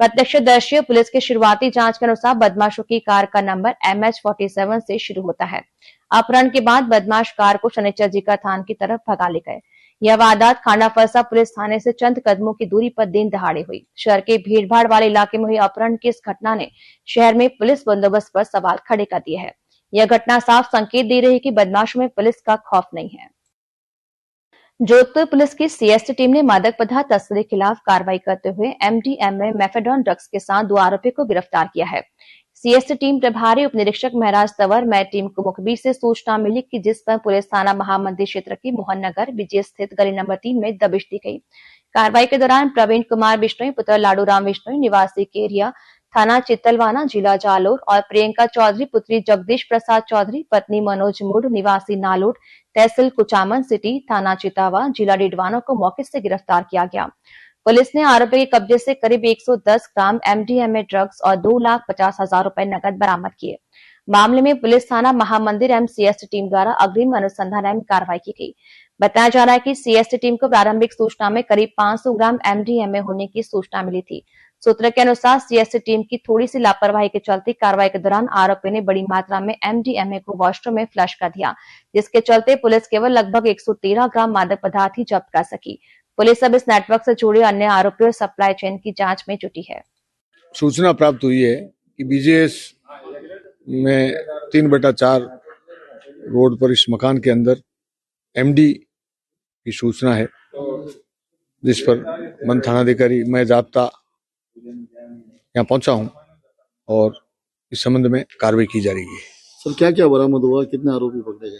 प्रत्यक्षदर्शी पुलिस की शुरुआती जांच के अनुसार बदमाशों की कार का नंबर MH47 से शुरू होता है। अपहरण के बाद बदमाश कार को शनिचर जी का थान की तरफ भगा ले गए। यह वारदात खांडा फरसा पुलिस थाने से चंद कदमों की दूरी पर दिन दहाड़े हुई। शहर के भीड़भाड़ वाले इलाके में हुई अपहरण की इस घटना ने शहर में पुलिस बंदोबस्त पर सवाल खड़े कर दिए है। यह घटना साफ संकेत दे रही है कि बदमाशों में पुलिस का खौफ नहीं है। जोधपुर पुलिस की सीएसटी टीम ने मादक पदार्थ तस्करी के खिलाफ कार्रवाई करते हुए MDMA मेफेडोन ड्रग्स के साथ 2 आरोपियों को गिरफ्तार किया है। सीएसटी टीम प्रभारी उप निरीक्षक महराज तंवर में टीम को मुखबिर से सूचना मिली कि जिस पर पुलिस थाना महामंदिर क्षेत्र की मोहन नगर विजय स्थित गली नंबर 3 में दबिश दी गई। कार्रवाई के दौरान प्रवीण कुमार बिश्नोई पुत्र लाडू राम बिश्नोई निवासी केरिया थाना चित्तलवाना जिला जालोर और प्रियंका चौधरी पुत्री जगदीश प्रसाद चौधरी पत्नी मनोज मुड निवासी नालोड तहसील कुचामन सिटी थाना चितावा जिला डिडवाना को मौके से गिरफ्तार किया गया। पुलिस ने आरोपी के कब्जे से करीब 110 ग्राम MDMA ड्रग्स और 2,50,000 रुपए नकद बरामद किए। मामले में पुलिस थाना महामंदिर एवं सीएसटी टीम द्वारा अग्रिम अनुसंधान एवं कार्रवाई की गई। बताया जा रहा है कि सीएसटी टीम को प्रारंभिक सूचना में करीब 500 ग्राम MDMA होने की सूचना मिली थी। सूत्र के अनुसार सीएसटी टीम की थोड़ी सी लापरवाही के चलते कार्रवाई के दौरान आरोपी ने बड़ी मात्रा में MDMA को वॉशरूम में फ्लश कर दिया, जिसके चलते पुलिस केवल लगभग 113 ग्राम मादक पदार्थ ही जब्त कर सकी। पुलिस अब इस नेटवर्क से जुड़े अन्य आरोपियों और सप्लाई चेन की जांच में जुटी है। सूचना प्राप्त हुई है कि बीजेएस में 3/4 रोड पर इस मकान के अंदर MD की सूचना है, जिस पर मन थानाधिकारी मैं जाब्ता यहाँ पहुंचा हूं और इस संबंध में कार्रवाई की जा रही है। सर क्या क्या बरामद हुआ, कितने आरोपी पकड़े गए?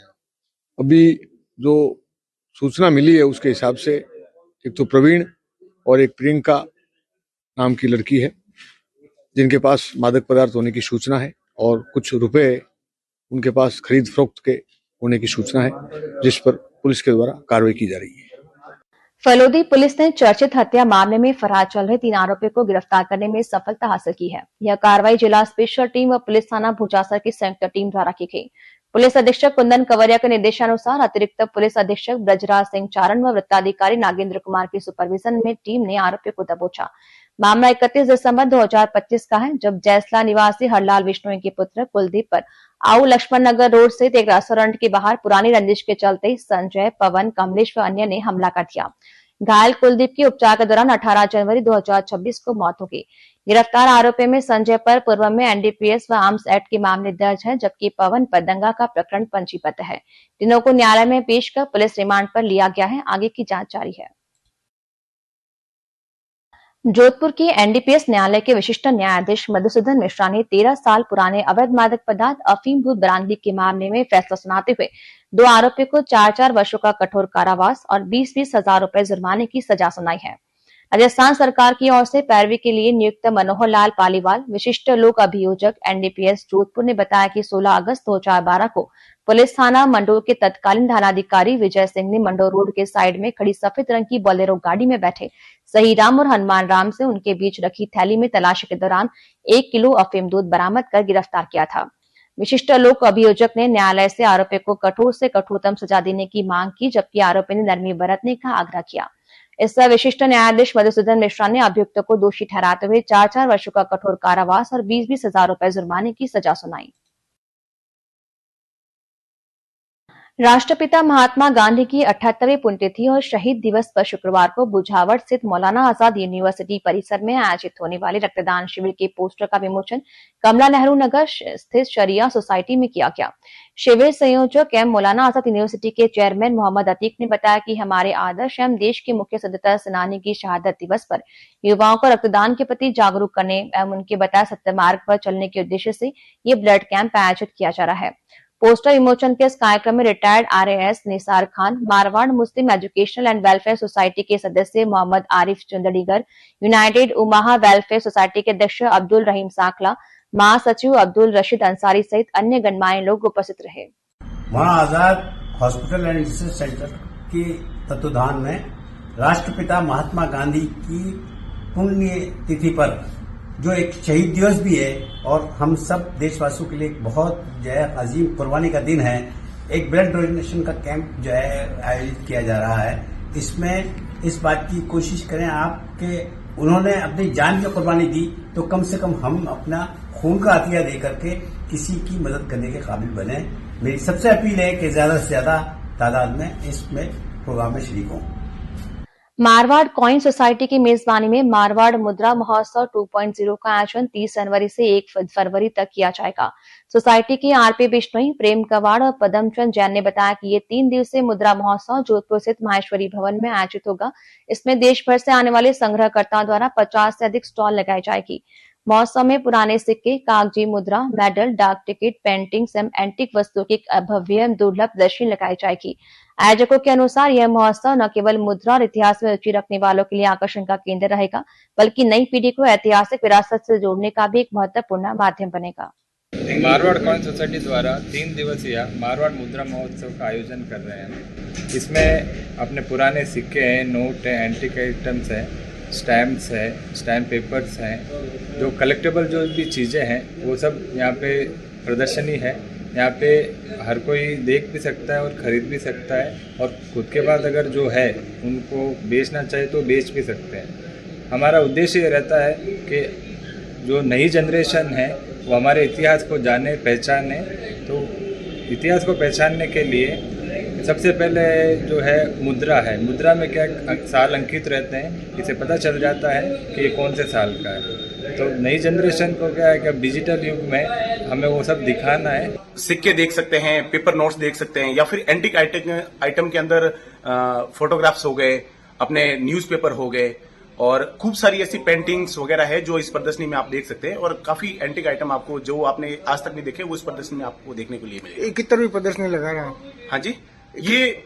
अभी जो सूचना मिली है उसके हिसाब से एक तो प्रवीण और एक प्रियंका नाम की लड़की है, जिनके पास मादक पदार्थ होने की सूचना है और कुछ रुपए उनके पास खरीद फरोख्त के होने की सूचना है, जिस पर पुलिस के द्वारा कार्रवाई की जा रही है। फलोदी पुलिस ने चर्चित हत्या मामले में फरार चल रहे 3 आरोपियों को गिरफ्तार करने में सफलता हासिल की है। यह कार्रवाई जिला स्पेशल टीम व पुलिस थाना भूचासर की संयुक्त टीम द्वारा की गई। पुलिस अधीक्षक कुंदन कंवरिया के निर्देशानुसार अतिरिक्त पुलिस अधीक्षक ब्रजराज सिंह चारण व वृत्ताधिकारी नागेंद्र कुमार की सुपरविजन में टीम ने आरोपियों को दबोचा। मामला 31 दिसंबर 2025 का है, जब जैसला निवासी हरलाल विश्नोई के पुत्र कुलदीप पर आऊ लक्ष्मण नगर रोड स्थित एक रेस्टोरेंट के बाहर पुरानी रंजिश के चलते संजय, पवन, कमलेश व अन्य ने हमला कर दिया। घायल कुलदीप की उपचार के दौरान 18 जनवरी 2026 को मौत हो गई। गिरफ्तार आरोपी में संजय पर पूर्व में एनडीपीएस व आर्म्स एक्ट के मामले दर्ज हैं, जबकि पवन पर दंगा का प्रकरण पंजीबद्ध है। तीनों को न्यायालय में पेश कर पुलिस रिमांड पर लिया गया है। आगे की जांच जारी है। जोधपुर के एनडीपीएस न्यायालय के विशिष्ट न्यायाधीश मधुसूदन मिश्रा ने 13 साल पुराने अवैध मादक पदार्थ अफीम भूत बरामदगी के मामले में फैसला सुनाते हुए 2 आरोपियों को 4-4 वर्षों का कठोर कारावास और 20-20 हजार रुपए जुर्माने की सजा सुनाई है। राजस्थान सरकार की ओर से पैरवी के लिए नियुक्त मनोहर लाल पालीवाल विशिष्ट लोक अभियोजक एनडीपीएस जोधपुर ने बताया कि 16 अगस्त 2012 को पुलिस थाना मंडोर के तत्कालीन थानाधिकारी विजय सिंह ने मंडोर रोड के साइड में खड़ी सफेद रंग की बोलेरो गाड़ी में बैठे सही राम और हनुमान राम से उनके बीच रखी थैली में तलाशी के दौरान 1 किलो अफीम दूध बरामद कर गिरफ्तार किया था। विशिष्ट लोक अभियोजक ने न्यायालय से आरोपी को कठोर से कठोरतम सजा देने की मांग की, जबकि आरोपी ने नरमी बरतने का आग्रह किया। इस विशिष्ट न्यायाधीश मधुसूदन मिश्रा ने अभियुक्त को दोषी ठहराते हुए 4-4 वर्षों का कठोर कारावास और 20-20 हजार रुपए जुर्माने की सजा सुनाई। राष्ट्रपिता महात्मा गांधी की 78वीं पुण्यतिथि और शहीद दिवस पर शुक्रवार को बुझावट स्थित मौलाना आजाद यूनिवर्सिटी परिसर में आयोजित होने वाले रक्तदान शिविर के पोस्टर का विमोचन कमला नेहरू नगर स्थित शरिया सोसाइटी में किया गया। शिविर संयोजक एवं मौलाना आजाद यूनिवर्सिटी के चेयरमैन मोहम्मद अतीक ने बताया कि हमारे आदर्श एवं देश के मुख्य स्वतंत्रता सेनानी की शहादत दिवस पर युवाओं को रक्तदान के प्रति जागरूक करने एवं उनके बताए सत्य मार्ग पर चलने के उद्देश्य से ये ब्लड कैंप आयोजित किया जा रहा है। पोस्टर विमोचन के इस कार्यक्रम में retired RAS Nisar Khan, Marwar Muslim educational and welfare society के सदस्य मोहम्मद आरिफ चुंदड़ीगर, यूनाइटेड उमाहा वेलफेयर सोसाइटी के अध्यक्ष अब्दुल रहीम साखला, महासचिव अब्दुल रशीद अंसारी सहित अन्य गणमान्य लोग उपस्थित रहे। वहाँ आजाद हॉस्पिटल एंड रिसर्च सेंटर के तत्वाधान में राष्ट्रपिता महात्मा गांधी की पुण्य तिथि पर जो एक शहीद दिवस भी है और हम सब देशवासियों के लिए एक बहुत जो है अजीम कुर्बानी का दिन है, एक ब्लड डोनेशन का कैंप जो है आयोजित किया जा रहा है। इसमें इस बात की कोशिश करें आपके उन्होंने अपनी जान की कुर्बानी दी तो कम से कम हम अपना खून का अतिया दे करके किसी की मदद करने के काबिल बने। मेरी सबसे अपील है कि ज्यादा से ज्यादा तादाद में इसमें प्रोग्राम में शरीक हों। मारवाड़ कॉइन सोसाइटी की मेजबानी में मारवाड़ मुद्रा महोत्सव 2.0 का आयोजन 30 जनवरी से 1 फरवरी तक किया जाएगा। सोसाइटी के आरपी बिश्नोई, प्रेम कवाड़ और पदमचंद जैन ने बताया कि ये 3 दिवसीय मुद्रा महोत्सव जोधपुर स्थित माहेश्वरी भवन में आयोजित होगा। इसमें देश भर से आने वाले संग्रहकर्ताओं द्वारा 50 से अधिक स्टॉल लगाई जाएगी। महोत्सव में पुराने सिक्के, कागजी मुद्रा, मेडल, डाक टिकट, पेंटिंग्स एवं एंटीक वस्तुओं की भव्य एवं दुर्लभ प्रदर्शनी लगाई जाएगी। आयोजकों के अनुसार यह महोत्सव न केवल मुद्रा और इतिहास में रुचि रखने वालों के लिए आकर्षण का केंद्र रहेगा, बल्कि नई पीढ़ी को ऐतिहासिक विरासत से जोड़ने का भी एक महत्वपूर्ण माध्यम बनेगा। मारवाड़ कॉइन सोसाइटी द्वारा 3 दिवसीय मारवाड़ मुद्रा महोत्सव का आयोजन कर रहे हैं। इसमें अपने पुराने सिक्के हैं, नोट हैं, एंटीक आइटम्स हैं, स्टैम्प्स है, स्टैम्प पेपर्स हैं, जो कलेक्टेबल जो भी चीज़ें हैं वो सब यहाँ पे प्रदर्शनी है। यहाँ पे हर कोई देख भी सकता है और ख़रीद भी सकता है और खुद के बाद अगर जो है उनको बेचना चाहे तो बेच भी सकते हैं। हमारा उद्देश्य ये रहता है कि जो नई जनरेशन है वो हमारे इतिहास को जाने पहचाने। तो इतिहास को पहचानने के लिए सबसे पहले जो है मुद्रा है। मुद्रा में क्या साल अंकित रहते हैं, इससे पता चल जाता है कि ये कौन से साल का है। तो नई जनरेशन को क्या है कि अब डिजिटल युग में हमें वो सब दिखाना है। सिक्के देख सकते हैं, पेपर नोट्स देख सकते हैं, या फिर एंटीक आइटम के अंदर फोटोग्राफ्स हो गए, अपने न्यूज़पेपर हो गए और खूब सारी ऐसी पेंटिंग्स वगैरह है जो इस प्रदर्शनी में आप देख सकते हैं। और काफी एंटीक आइटम आपको जो आपने आज तक नहीं देखे वो इस प्रदर्शनी में आपको देखने को लिए मिलेगा। कितनी प्रदर्शनी लगा रहा है? हाँ जी, ये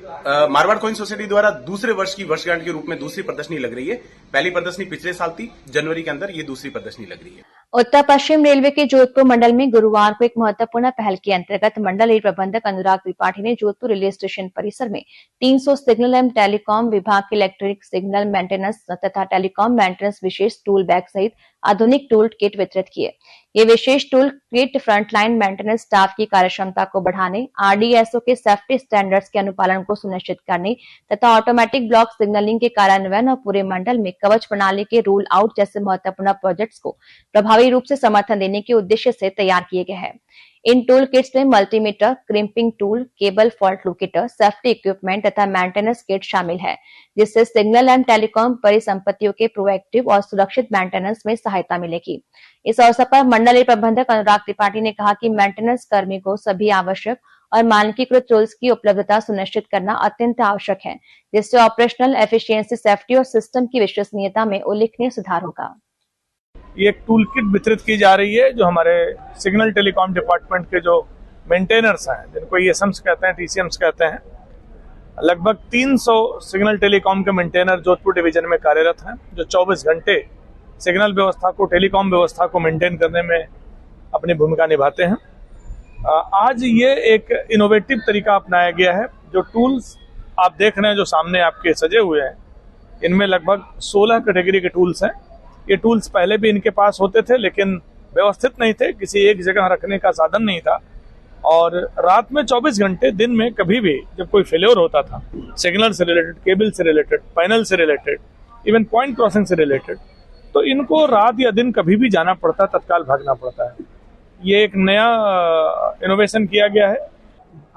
मारवाड़ कॉइन सोसाइटी द्वारा दूसरे वर्ष की वर्षगांठ के रूप में दूसरी प्रदर्शनी लग रही है। पहली प्रदर्शनी पिछले साल थी जनवरी के अंदर, ये दूसरी प्रदर्शनी लग रही है। उत्तर पश्चिम रेलवे के जोधपुर मंडल में गुरुवार को एक महत्वपूर्ण पहल के अंतर्गत मंडल रेल प्रबंधक अनुराग त्रिपाठी ने जोधपुर रेलवे स्टेशन परिसर में 300 सिग्नल एवं टेलीकॉम विभाग के इलेक्ट्रिक सिग्नल मेंटेनेंस तथा टेलीकॉम मेंटेनेंस विशेष टूल बैग सहित आधुनिक टूल किट वितरित किए। ये विशेष tool kit frontline maintenance staff की कार्यक्षमता को बढ़ाने, आरडीएसओ के सेफ्टी स्टैंडर्ड्स के अनुपालन को सुनिश्चित करने तथा ऑटोमेटिक ब्लॉक सिग्नलिंग के कार्यान्वयन और पूरे मंडल में कवच प्रणाली के रोल आउट जैसे महत्वपूर्ण प्रोजेक्ट्स को प्रभावी रूप से समर्थन देने के उद्देश्य से तैयार किए गए हैं। इन टूल किट्स में multimeter, crimping tool, cable fault locator, safety equipment तथा मेंटेनेंस किट शामिल है, जिससे सिग्नल एंड टेलीकॉम परिसंपत्तियों के प्रोएक्टिव और सुरक्षित मेंटेनेंस में सहायता मिलेगी। इस अवसर पर मंडलीय प्रबंधक अनुराग त्रिपाठी ने कहा कि मेंटेनेंस कर्मी को सभी आवश्यक और मानकीकृत टूल्स की उपलब्धता सुनिश्चित करना अत्यंत आवश्यक है, जिससे ऑपरेशनल एफिशिएंसी, सेफ्टी और सिस्टम की विश्वसनीयता में उल्लेखनीय सुधार होगा। ये एक टूल किट वितरित की जा रही है जो हमारे सिग्नल टेलीकॉम डिपार्टमेंट के जो मेंटेनर्स हैं, जिनको ईएसएम्स कहते हैं, टीसीएम्स कहते हैं, लगभग 300 सिग्नल टेलीकॉम के मेंटेनर जोधपुर डिवीजन में कार्यरत हैं, जो 24 घंटे सिग्नल व्यवस्था को, टेलीकॉम व्यवस्था को मेंटेन करने में अपनी भूमिका निभाते हैं। आज ये एक इनोवेटिव तरीका अपनाया गया है। जो टूल्स आप देख रहे हैं, जो सामने आपके सजे हुए हैं, इनमें लगभग 16 कैटेगरी के टूल्स हैं। ये टूल्स पहले भी इनके पास होते थे, लेकिन व्यवस्थित नहीं थे, किसी एक जगह रखने का साधन नहीं था। और रात में 24 घंटे, दिन में कभी भी जब कोई फेल्योर होता था, सिग्नल से रिलेटेड, केबल से रिलेटेड, पैनल से रिलेटेड, इवन पॉइंट क्रॉसिंग से रिलेटेड, तो इनको रात या दिन कभी भी जाना पड़ता, तत्काल भागना पड़ता है। ये एक नया इनोवेशन किया गया है।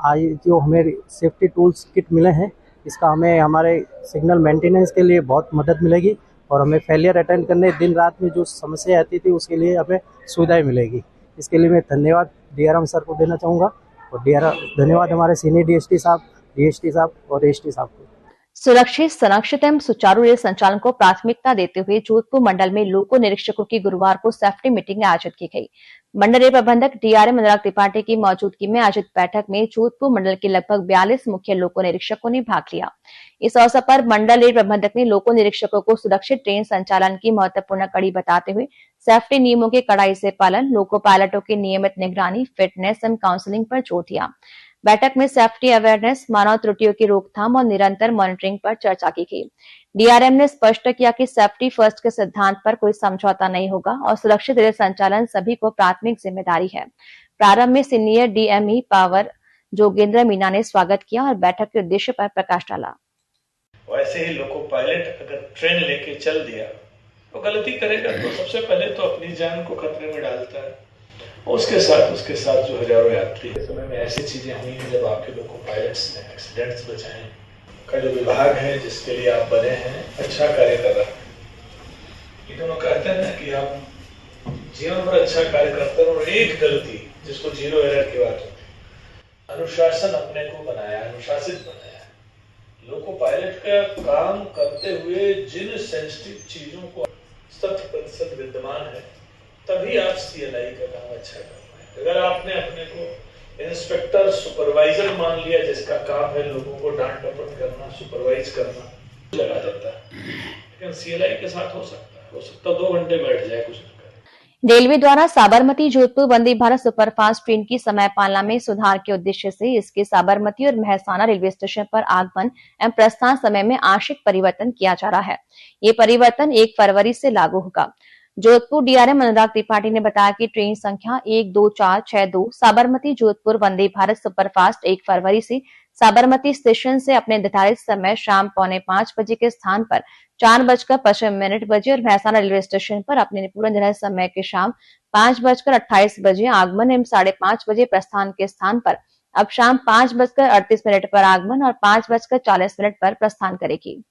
आज जो हमें सेफ्टी टूल्स किट मिले हैं, इसका हमें हमारे सिग्नल मेंटेनेंस के लिए बहुत मदद मिलेगी और हमें फेलियर अटेंड करने, दिन रात में जो समस्या आती थी उसके लिए हमें सुविधाएं मिलेगी। इसके लिए मैं धन्यवाद डीआरएम सर को देना चाहूँगा और धन्यवाद हमारे सीनियर डीएसटी साहब और एसटी साहब को। सुरक्षित, संरक्षित एवं सुचारू रेल संचालन को प्राथमिकता देते हुए जोधपुर मंडल में लोको निरीक्षकों की गुरुवार को सेफ्टी मीटिंग आयोजित की गई। मंडलीय प्रबंधक डीआरएम अनुराग त्रिपाठी की मौजूदगी में आयोजित बैठक में जोधपुर मंडल के लगभग 42 मुख्य लोको निरीक्षकों ने भाग लिया। इस अवसर पर मंडलीय प्रबंधक ने लोको निरीक्षकों को सुरक्षित ट्रेन संचालन की महत्वपूर्ण कड़ी बताते हुए सेफ्टी नियमों के कड़ाई से पालन, लोको पायलटों की नियमित निगरानी, फिटनेस एवं काउंसलिंग पर जोर दिया। बैठक में सेफ्टी अवेयरनेस, मानव त्रुटियों की रोकथाम और निरंतर मॉनिटरिंग पर चर्चा की गई। डीआरएम ने स्पष्ट किया कि सेफ्टी फर्स्ट के सिद्धांत पर कोई समझौता नहीं होगा और सुरक्षित रेल संचालन सभी को प्राथमिक जिम्मेदारी है। प्रारंभ में senior DME power Jogendra Meena ने स्वागत किया और बैठक के उद्देश्य पर प्रकाश डाला। वैसे ही लोको पायलट अगर ट्रेन लेके चल दिया तो गलती करेगा तो सबसे पहले तो अपनी जान को खतरे में डालता है, उसके साथ जो हजारों यात्री है। समय में ऐसी चीजें हुई हैं जब आपके लोको पायलट्स ने एक्सीडेंट्स बचाए। का जो विभाग है जिसके लिए आप बने हैं, अच्छा कार्य कर रहा है। ये दोनों कहते हैं ना कि आप जीवन भर अच्छा कार्य करते हैं और एक गलती जिसको जीरो एरर की बात होती है, अनुशासन अपने को बनाया, अनुशासित बनाया। लोको पायलट का काम करते हुए जिन सेंसिटिव चीजों को 100% विद्यमान है, तभी आप सीएलआई का काम अच्छा कर पाए। अगर आपने अपने को इंस्पेक्टर, सुपरवाइजर मान लिया, जिसका काम है लोगों को डांट डपट करना, सुपरवाइज करना, लगा देता है। लेकिन सीएलआई के साथ हो सकता है 2 घंटे बैठ जाए कुछ। रेलवे द्वारा साबरमती जोधपुर वंदे भारत सुपरफास्ट ट्रेन की समय पालना में सुधार के उद्देश्य से इसके साबरमती और मेहसाना रेलवे स्टेशन पर आगमन एवं प्रस्थान समय में आंशिक परिवर्तन किया जा रहा है। ये परिवर्तन 1 फरवरी से लागू होगा। जोधपुर डीआरएम अनुराग त्रिपाठी ने बताया कि ट्रेन संख्या 12462 साबरमती जोधपुर वंदे भारत सुपरफास्ट 1 फरवरी से साबरमती स्टेशन से अपने निर्धारित समय शाम 4:45 बजे के स्थान पर 4:55 बजे और मेहसाना रेलवे स्टेशन पर अपने पूर्ण निर्धारित समय के शाम 5:28 बजे आगमन एवं 5:30 बजे प्रस्थान के स्थान पर अब शाम 5:38 पर आगमन और 5:40 पर प्रस्थान करेगी।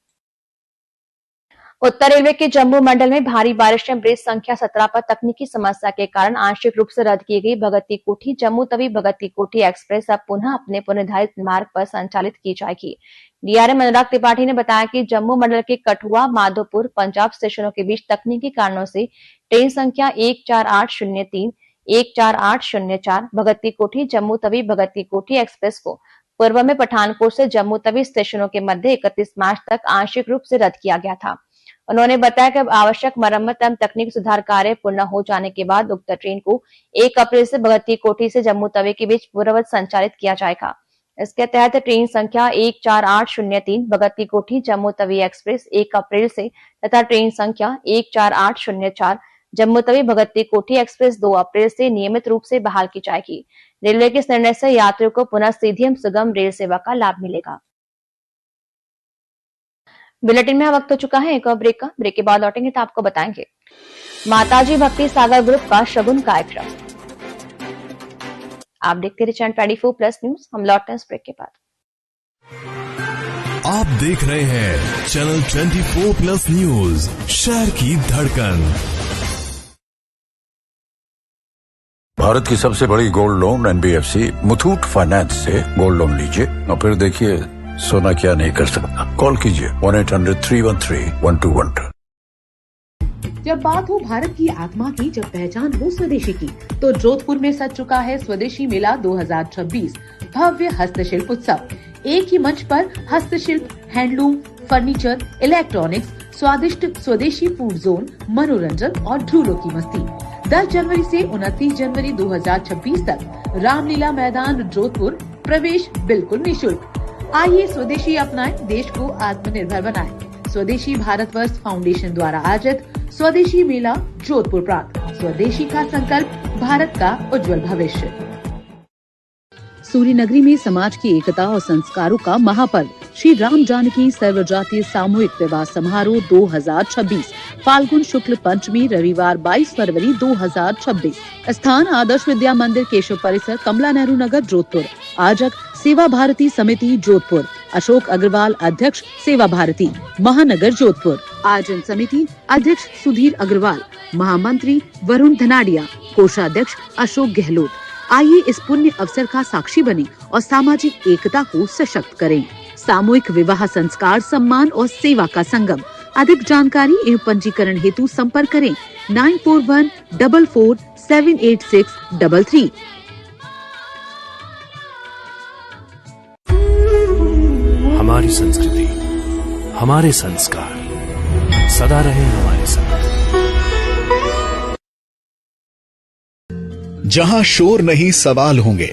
उत्तर रेलवे के जम्मू मंडल में भारी बारिश में ब्रिज संख्या 17 पर तकनीकी समस्या के कारण आंशिक रूप से रद्द की गई भगत की कोठी जम्मू तवी भगत की कोठी एक्सप्रेस अब पुनः अपने पुनर्निर्धारित मार्ग पर संचालित की जाएगी। डीआरएम अनुराग त्रिपाठी ने बताया कि जम्मू मंडल के कठुआ, माधोपुर, पंजाब स्टेशनों के बीच तकनीकी कारणों से ट्रेन संख्या 14803, 14804 भगत की कोठी जम्मू तवी भगत की कोठी एक्सप्रेस को पूर्व में पठानकोट से जम्मू तवी स्टेशनों के मध्य 31 मार्च तक आंशिक रूप से रद्द किया गया था। उन्होंने बताया कि अब आवश्यक मरम्मत एवं तकनीक सुधार कार्य पूर्ण हो जाने के बाद उक्त ट्रेन को 1 अप्रैल से भगत की कोठी से जम्मू तवी के बीच पूर्ववत संचालित किया जाएगा। इसके तहत ट्रेन संख्या 14803 भगत की कोठी जम्मू तवी एक्सप्रेस 1 अप्रैल से तथा ट्रेन संख्या 14804 जम्मू तवी भगत की कोठी एक्सप्रेस 2 अप्रैल से नियमित रूप से बहाल की जाएगी। रेलवे के इस निर्णय से यात्रियों को पुनः सीधी एवं सुगम रेल सेवा का लाभ मिलेगा। बुलेटिन में वक्त हो चुका है एक और ब्रेक का। ब्रेक के बाद लौटेंगे तो आपको बताएंगे माताजी भक्ति सागर ग्रुप का शगुन कार्यक्रम, आप देखते रहिए चैनल 24+ न्यूज। हम लौटते हैं इस ब्रेक के बाद। आप देख रहे हैं चैनल 24+ न्यूज, शहर की धड़कन। भारत की सबसे बड़ी gold loan NBFC Muthoot finance से गोल्ड लोन लीजिए और फिर देखिए सोना क्या नहीं कर सकता। कॉल कीजिए 1-800-313-1212। जब बात हो भारत की आत्मा की, जब पहचान हो स्वदेशी की, तो जोधपुर में सज चुका है स्वदेशी मेला 2026 भव्य हस्तशिल्प उत्सव। एक ही मंच पर हस्तशिल्प, हैंडलूम, फर्नीचर, इलेक्ट्रॉनिक्स, स्वादिष्ट स्वदेशी फूड जोन, मनोरंजन और ढोलों की मस्ती। 10 जनवरी से 29 जनवरी 2026 तक रामलीला मैदान जोधपुर। प्रवेश बिल्कुल निःशुल्क। आइए स्वदेशी अपनाएं, देश को आत्मनिर्भर बनाएं। स्वदेशी भारतवर्ष फाउंडेशन द्वारा आयोजित स्वदेशी मेला जोधपुर प्रांत। स्वदेशी का संकल्प, भारत का उज्जवल भविष्य। सूर्य नगरी में समाज की एकता और संस्कारों का महापर्व श्री राम जानकी सर्वजातीय सामूहिक विवाह समारोह 2026 फाल्गुन शुक्ल पंचमी रविवार 22 फरवरी 2026। स्थान आदर्श विद्या मंदिर, केशव परिसर, कमला नेहरू नगर, जोधपुर। आयोजक सेवा भारती समिति जोधपुर। अशोक अग्रवाल अध्यक्ष, सेवा भारती महानगर जोधपुर। आयोजन समिति अध्यक्ष सुधीर अग्रवाल, महामंत्री वरुण धनाडिया, कोषाध्यक्ष अशोक गहलोत। आइए इस पुण्य अवसर का साक्षी बने और सामाजिक एकता को सशक्त करें। सामूहिक विवाह संस्कार, सम्मान और सेवा का संगम। अधिक जानकारी एवं पंजीकरण हेतु संपर्क करें 9414478633। हमारी संस्कृति, हमारे संस्कार सदा रहे हमारे साथ। जहां शोर नहीं सवाल होंगे,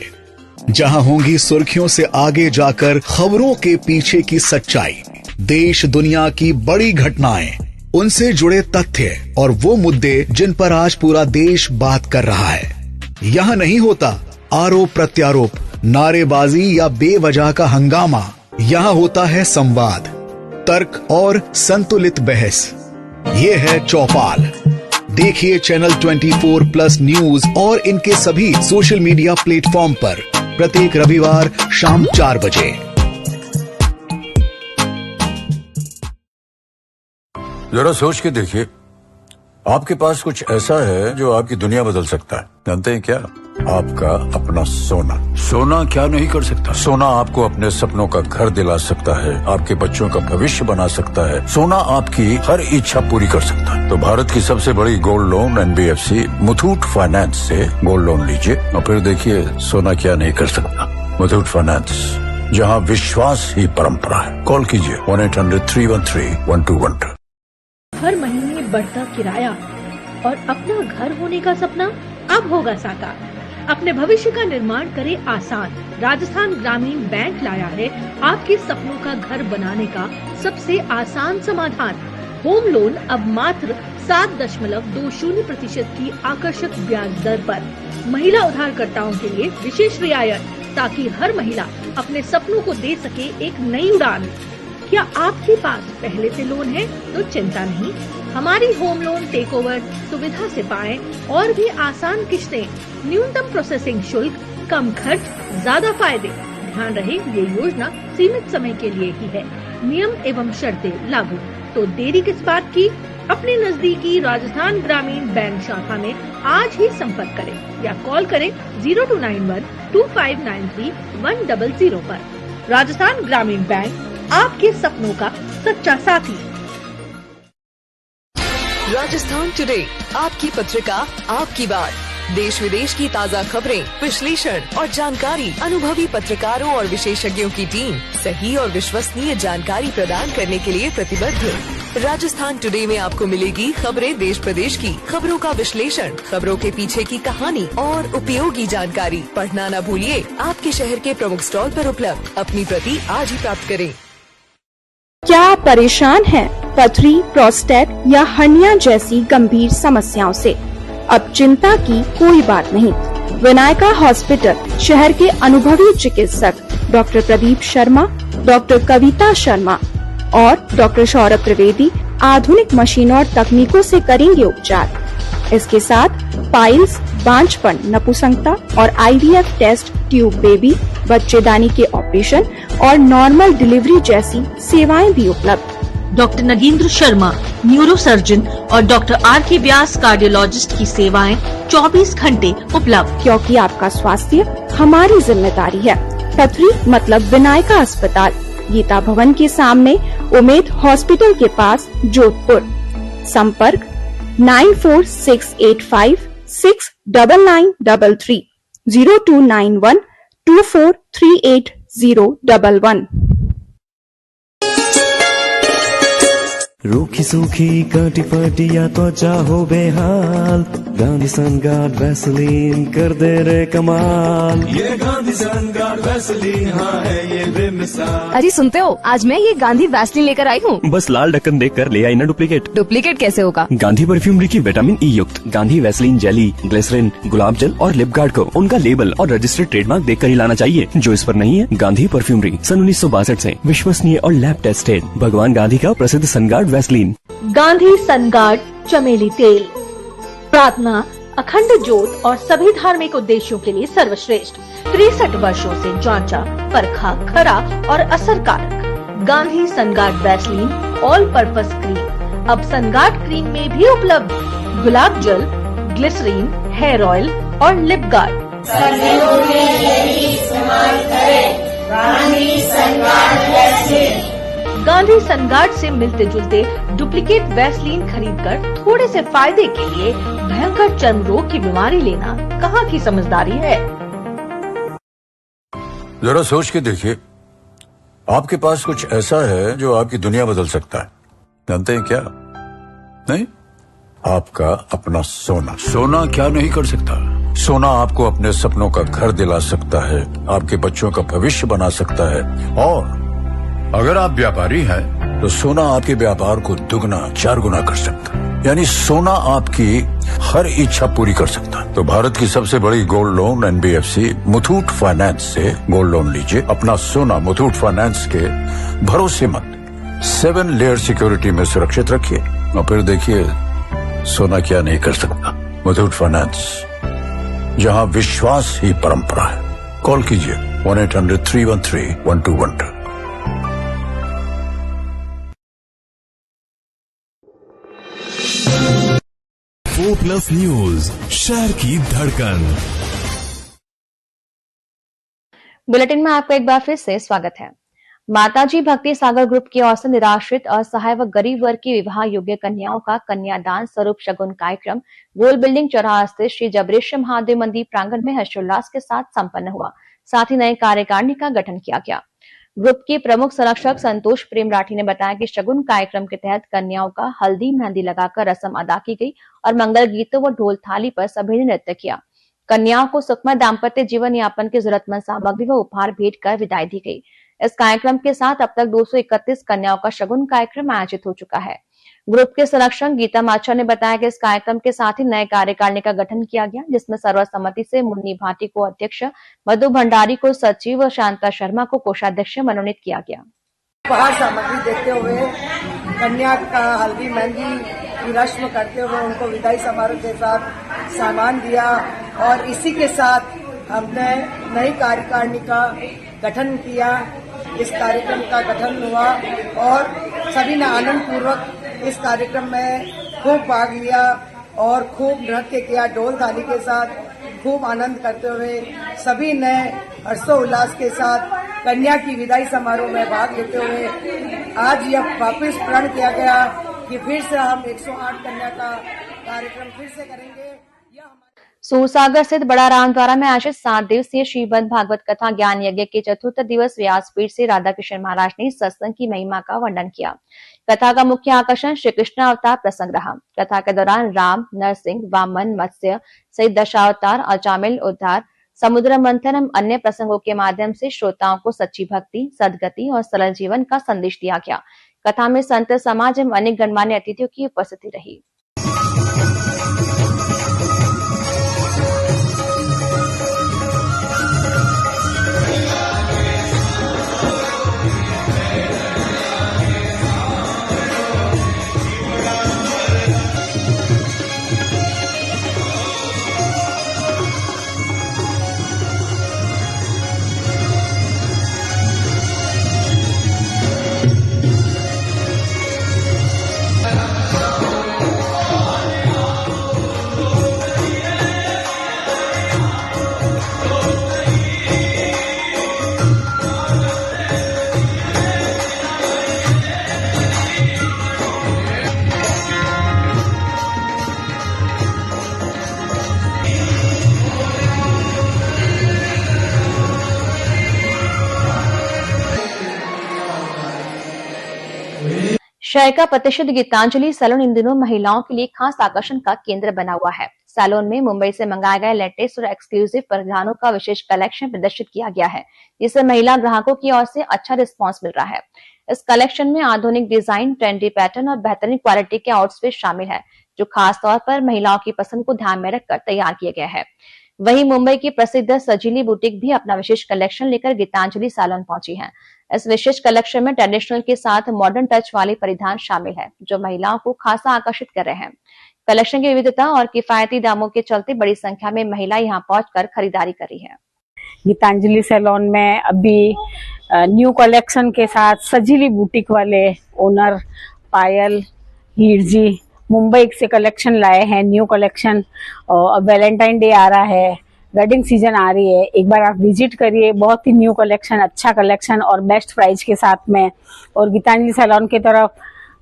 जहां होंगी सुर्खियों से आगे जाकर खबरों के पीछे की सच्चाई, देश दुनिया की बड़ी घटनाएं, उनसे जुड़े तथ्य और वो मुद्दे जिन पर आज पूरा देश बात कर रहा है। यहाँ नहीं होता आरोप प्रत्यारोप, नारेबाजी या बेवजह का हंगामा। यहाँ होता है संवाद, तर्क और संतुलित बहस। ये है चौपाल। देखिए चैनल 24+ न्यूज और इनके सभी सोशल मीडिया प्लेटफॉर्म पर प्रत्येक रविवार शाम 4 बजे। जरा सोच के देखिए, आपके पास कुछ ऐसा है जो आपकी दुनिया बदल सकता है। जानते हैं क्या? आपका अपना सोना। सोना क्या नहीं कर सकता? सोना आपको अपने सपनों का घर दिला सकता है, आपके बच्चों का भविष्य बना सकता है। सोना आपकी हर इच्छा पूरी कर सकता है। तो भारत की सबसे बड़ी gold loan NBFC Muthoot finance से गोल्ड लोन लीजिए और फिर देखिए सोना क्या नहीं कर सकता। मुथूट फाइनेंस, जहां विश्वास ही परंपरा है। कॉल कीजिए 1-800-313-1212। हर महीने बढ़ता किराया और अपना घर होने का सपना अब होगा साकार। अपने भविष्य का निर्माण करें आसान। राजस्थान ग्रामीण बैंक लाया है आपके सपनों का घर बनाने का सबसे आसान समाधान। होम लोन अब मात्र 7.20% की आकर्षक ब्याज दर पर। महिला उधारकर्ताओं के लिए विशेष रियायत, ताकि हर महिला अपने सपनों को दे सके एक नई उड़ान। क्या आपके पास पहले से लोन है तो चिंता नहीं, हमारी होम लोन टेक ओवर सुविधा से पाएं और भी आसान किश्तें, न्यूनतम प्रोसेसिंग शुल्क, कम खर्च, ज्यादा फायदे। ध्यान रहे ये योजना सीमित समय के लिए ही है, नियम एवं शर्तें लागू। तो देरी किस बात की? अपने नजदीकी राजस्थान ग्रामीण बैंक शाखा में आज ही संपर्क करें या कॉल करें 0291-2593-100 पर। राजस्थान ग्रामीण बैंक, आपके सपनों का सच्चा साथी। राजस्थान टुडे, आपकी पत्रिका, आपकी बात। देश विदेश की ताज़ा खबरें, विश्लेषण और जानकारी, अनुभवी पत्रकारों और विशेषज्ञों की टीम सही और विश्वसनीय जानकारी प्रदान करने के लिए प्रतिबद्ध है। राजस्थान टुडे में आपको मिलेगी खबरें देश प्रदेश की, खबरों का विश्लेषण, खबरों के पीछे की कहानी और उपयोगी जानकारी। पढ़ना न भूलिए, आपके शहर के प्रमुख स्टॉल पर उपलब्ध। अपनी प्रति आज ही प्राप्त करें। क्या आप परेशान हैं पथरी, प्रोस्टेट या हर्निया जैसी गंभीर समस्याओं से? अब चिंता की कोई बात नहीं। विनायका हॉस्पिटल शहर के अनुभवी चिकित्सक डॉक्टर प्रदीप शर्मा, डॉक्टर कविता शर्मा और डॉक्टर सौरभ त्रिवेदी आधुनिक मशीनों और तकनीकों से करेंगे उपचार। इसके साथ पाइल्स, बांझपन, नपुंसकता और IVF टेस्ट, ट्यूब बेबी, बच्चेदानी के ऑपरेशन और नॉर्मल डिलीवरी जैसी सेवाएं भी उपलब्ध। Doctor Nagendra Sharma neuro surgeon और डॉक्टर R.K. व्यास कार्डियोलॉजिस्ट की सेवाएं 24 घंटे उपलब्ध। क्योंकि आपका स्वास्थ्य हमारी जिम्मेदारी है। पथरी मतलब विनायका अस्पताल, गीता भवन के सामने, उमेद हॉस्पिटल के पास, जोधपुर। संपर्क 9468569933 0291 2438 रूखी सूखी काटी पाटी या त्वचा हो बेहाल, गांधी सनगार्ड वैसलीन कर दे रे कमाल। ये गांधी सनगार्ड वैसलीन, हाँ है ये बेमिसाल। अरे सुनते हो, आज मैं ये गांधी वैसलीन लेकर आई हूँ। बस लाल ढक्कन देख कर ले आई ना डुप्लीकेट। डुप्लीकेट कैसे होगा? गांधी परफ्यूमरी की विटामिन ई युक्त गांधी वैसलीन जेली, ग्लिसरीन, गुलाब जल और लिप गार्ड को उनका लेबल और रजिस्टर्ड ट्रेडमार्क देख कर ही लाना चाहिए। जो इस पर नहीं है, गांधी परफ्यूमरी सन 1962 से विश्वसनीय और लैब टेस्टेड भगवान गांधी का प्रसिद्ध सनगार्ड वैसलीन। गांधी सनगार्ड चमेली तेल, प्रार्थना, अखंड ज्योत और सभी धार्मिक उद्देश्यों के लिए सर्वश्रेष्ठ। 63 वर्षों से जांचा, परखा, खरा और असरकारक। Gandhi Sunguard Vaseline all purpose cream अब सनगार्ड क्रीम में भी उपलब्ध। गुलाब जल, ग्लिसरीन, हेयर ऑयल और लिप गार्ड। गांधी सनगार्ड से मिलते जुलते डुप्लीकेट वैसलीन खरीदकर थोड़े से फायदे के लिए भयंकर चर्म रोग की बीमारी लेना कहाँ की समझदारी है। जरा सोच के देखिए, आपके पास कुछ ऐसा है जो आपकी दुनिया बदल सकता है। जानते हैं क्या? नहीं, आपका अपना सोना। सोना क्या नहीं कर सकता? सोना आपको अपने सपनों का घर दिला सकता है, आपके बच्चों का भविष्य बना सकता है, और अगर आप व्यापारी हैं तो सोना आपके व्यापार को दुगना 4 गुना कर सकता है। यानी सोना आपकी हर इच्छा पूरी कर सकता है। तो भारत की सबसे बड़ी gold loan NBFC Muthoot finance से गोल्ड लोन लीजिए। अपना सोना मुथूट फाइनेंस के भरोसेमंद 7 लेयर सिक्योरिटी में सुरक्षित रखिए और फिर देखिए सोना क्या नहीं कर सकता। मुथूट फाइनेंस, जहां विश्वास ही परंपरा है। कॉल कीजिए 1-800-313-1212। प्लस न्यूज, शहर की धड़कन। बुलेटिन में आपका एक बार फिर से स्वागत है। माताजी भक्ति सागर ग्रुप की ओर से निराश्रित, असहाय व गरीब वर्ग की विवाह योग्य कन्याओं का कन्यादान स्वरूप शगुन कार्यक्रम गोल बिल्डिंग चौराहा स्थित श्री जबरेश्वर महादेव मंदिर प्रांगण में हर्षोल्लास के साथ संपन्न हुआ। साथ ही नए कार्यकारिणी का गठन किया गया। ग्रुप की प्रमुख संरक्षक संतोष प्रेम राठी ने बताया कि शगुन कार्यक्रम के तहत कन्याओं का हल्दी मेहंदी लगाकर रस्म अदा की गई और मंगल गीतों व ढोल थाली पर सभी ने नृत्य किया। कन्याओं को सुखमय दाम्पत्य जीवन यापन की जरूरतमंद सामग्री व उपहार भेंट कर विदाई दी गई। इस कार्यक्रम के साथ अब तक 231 कन्याओं का शगुन कार्यक्रम आयोजित हो चुका है। ग्रुप के संरक्षक गीता माछा ने बताया कि इस कार्यक्रम के साथ ही नए कार्यकारिणी का गठन किया गया, जिसमें सर्वसम्मति से मुन्नी भाटी को अध्यक्ष, मधु भंडारी को सचिव और शांता शर्मा को कोषाध्यक्ष मनोनीत किया गया। उपहार सामग्री देते हुए कन्या का हल्दी मेहंदी की रस्म करते हुए उनको विदाई समारोह के साथ सामान दिया और इसी के साथ हमने नई कार्यकारिणी का गठन किया। इस कार्यक्रम का गठन हुआ और सभी ने आनंद पूर्वक इस कार्यक्रम में खूब भाग लिया और खूब नृत्य किया। ढोल थाली के साथ खूब आनंद करते हुए सभी ने हर्षोल्लास के साथ कन्या की विदाई समारोह में भाग लेते हुए आज यह वापस प्रण किया गया कि फिर से हम 108 कन्या का कार्यक्रम फिर से करेंगे। सूरसागर स्थित बड़ा रामद्वारा में आयोजित 7 दिवसीय श्रीमद् भागवत कथा ज्ञान यज्ञ के चतुर्थ दिवस व्यासपीठ से राधा कृष्ण महाराज ने सत्संग की महिमा का वर्णन किया। कथा का मुख्य आकर्षण श्री कृष्ण अवतार प्रसंग रहा। कथा के दौरान राम, नरसिंह, वामन, मत्स्य सहित दशावतार, अजामिल, उद्धार, समुद्र मंथन एवं अन्य प्रसंगों के माध्यम से श्रोताओं को सच्ची भक्ति, सदगति और सरल जीवन का संदेश दिया गया। कथा में संत समाज एवं अनेक गणमान्य अतिथियों की उपस्थिति रही। शहर का प्रतिष्ठित गीतांजलि सैलून इन दिनों महिलाओं के लिए खास आकर्षण का केंद्र बना हुआ है। सैलून में मुंबई से मंगाए गए लेटेस्ट और एक्सक्लूसिव परिधानों का विशेष कलेक्शन प्रदर्शित किया गया है, जिससे महिला ग्राहकों की ओर से अच्छा रिस्पांस मिल रहा है। इस कलेक्शन में आधुनिक डिजाइन, ट्रेंडी पैटर्न और बेहतरीन क्वालिटी के आउटफिट शामिल है, जो खास तौर पर महिलाओं की पसंद को ध्यान में रखकर तैयार किया गया है। वहीं मुंबई की प्रसिद्ध सजीली बुटीक भी अपना विशेष कलेक्शन लेकर गीतांजलि सैलून पहुंची है। इस विशेष कलेक्शन में ट्रेडिशनल के साथ मॉडर्न टच वाले परिधान शामिल है, जो महिलाओं को खासा आकर्षित कर रहे हैं। कलेक्शन की विविधता और किफायती दामों के चलते बड़ी संख्या में महिला यहां पहुंचकर खरीदारी कर रही है। गीतांजलि सैलून में अभी न्यू कलेक्शन के साथ सजीली बुटीक वाले ओनर पायल हीर जी मुंबई से कलेक्शन लाए हैं, न्यू कलेक्शन। और वैलेंटाइन डे आ रहा है, वेडिंग सीजन आ रही है, एक बार आप विजिट करिए। बहुत ही न्यू कलेक्शन, अच्छा कलेक्शन और बेस्ट प्राइस के साथ में। और गीतांजलि सैलून की तरफ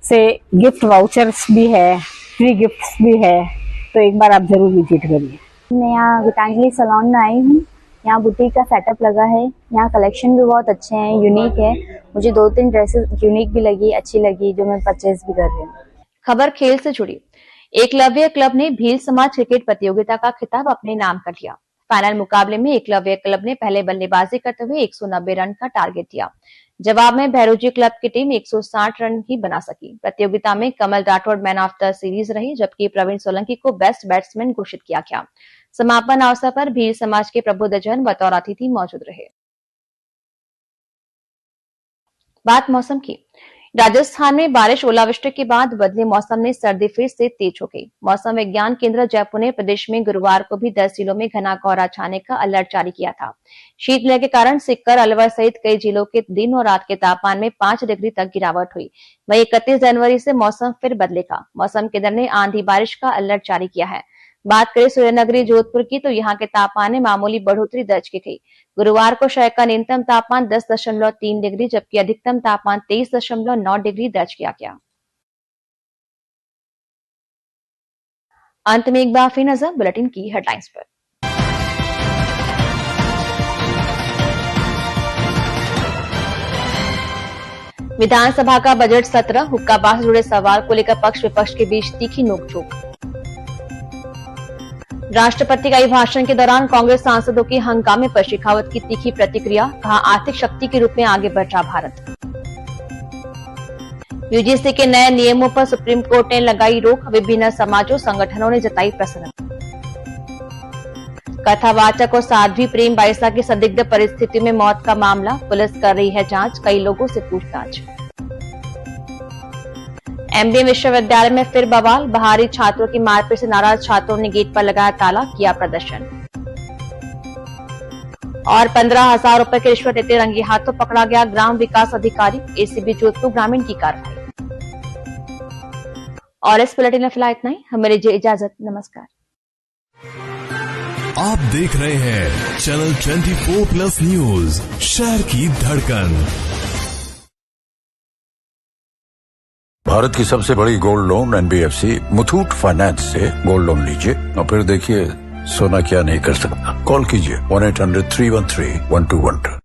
से गिफ्ट वाउचर्स भी है, फ्री गिफ्ट्स भी है, तो एक बार आप जरूर विजिट करिए। मैं यहाँ गीतांजलि सैलून में आई हूँ। यहाँ बुटीक का सेटअप लगा है, यहाँ कलेक्शन भी बहुत अच्छे हैं, यूनिक है। मुझे 2-3 ड्रेसेस यूनिक भी लगी, अच्छी लगी, जो मैं परचेज भी कर रही हूँ। खबर खेल से जुड़ी। एकलव्य क्लब ने भील समाज क्रिकेट प्रतियोगिता का खिताब अपने नाम कर लिया। फाइनल मुकाबले में एकलव्य क्लब ने पहले बल्लेबाजी करते हुए 190 रन का टारगेट दिया। जवाब में भैरोजी क्लब की टीम 160 रन ही बना सकी। प्रतियोगिता में Kamal Rathore man of the series रही, जबकि प्रवीण सोलंकी को बेस्ट बैट्समैन घोषित किया गया। समापन अवसर पर भील समाज के प्रबुद्ध जन बतौर अतिथि मौजूद रहे। बात मौसम की। राजस्थान में बारिश ओलावृष्टि के बाद बदले मौसम में सर्दी फिर से तेज हो गई। मौसम विज्ञान केंद्र जयपुर ने प्रदेश में गुरुवार को भी 10 जिलों में घना कोहरा छाने का अलर्ट जारी किया था। शीतलहर के कारण सिक्कर, अलवर सहित कई जिलों के दिन और रात के तापमान में 5 डिग्री तक गिरावट हुई। वहीं 31 जनवरी से मौसम फिर बदलेगा। मौसम केंद्र ने आंधी बारिश का अलर्ट जारी किया है। बात करें सूर्यनगरी जोधपुर की, तो यहाँ के तापमान में मामूली बढ़ोतरी दर्ज की गई। गुरुवार को शहर का न्यूनतम तापमान 10.3 डिग्री जबकि अधिकतम तापमान 23.9 डिग्री दर्ज किया गया। अंत में एक बार फिर नजर बुलेटिन की हेडलाइंस पर। विधानसभा का बजट सत्र, हुक्काबाज से जुड़े सवाल को लेकर पक्ष विपक्ष के बीच तीखी नोकझोंक। राष्ट्रपति का अभिभाषण के दौरान कांग्रेस सांसदों के हंगामे पर शेखावत की तीखी प्रतिक्रिया, कहा आर्थिक शक्ति के रूप में आगे बढ़ रहा भारत। यूजीसी के नए नियमों पर सुप्रीम कोर्ट ने लगाई रोक, विभिन्न समाजों संगठनों ने जताई प्रसन्नता। कथावाचक और साध्वी प्रेम बाइसा की संदिग्ध परिस्थिति में मौत का मामला, पुलिस कर रही है जांच, कई लोगों से पूछताछ। एमबीए विश्वविद्यालय में फिर बवाल, बाहरी छात्रों की मारपीट से नाराज छात्रों ने गेट पर लगाया ताला, किया प्रदर्शन। और 15,000 रुपए की रिश्वत लेते रंगे हाथों पकड़ा गया ग्राम विकास अधिकारी, एसीबी जोधपुर ग्रामीण की कार्रवाई। और इस बुलेटिन में फिलहाल इतना ही। हमें लीजिए इजाजत, नमस्कार। आप देख रहे हैं चैनल 24+ न्यूज, शहर की धड़कन। भारत की सबसे बड़ी gold loan NBFC Muthoot finance से गोल्ड लोन लीजिए और फिर देखिए सोना क्या नहीं कर सकता। कॉल कीजिए 1-800-313-1212।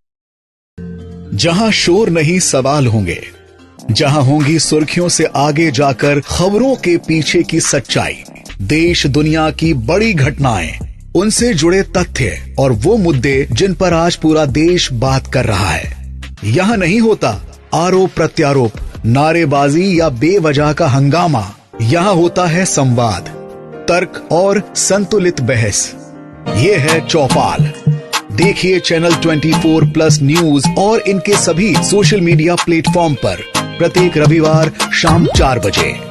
जहां शोर नहीं सवाल होंगे, जहां होंगी सुर्खियों से आगे जाकर खबरों के पीछे की सच्चाई, देश दुनिया की बड़ी घटनाएं, उनसे जुड़े तथ्य और वो मुद्दे जिन पर आज पूरा देश बात कर रहा है। यहाँ नहीं होता आरोप प्रत्यारोप, नारेबाजी या बेवजह का हंगामा। यहाँ होता है संवाद, तर्क और संतुलित बहस। ये है चौपाल। देखिए चैनल 24+ न्यूज और इनके सभी सोशल मीडिया प्लेटफॉर्म पर प्रत्येक रविवार शाम 4 बजे।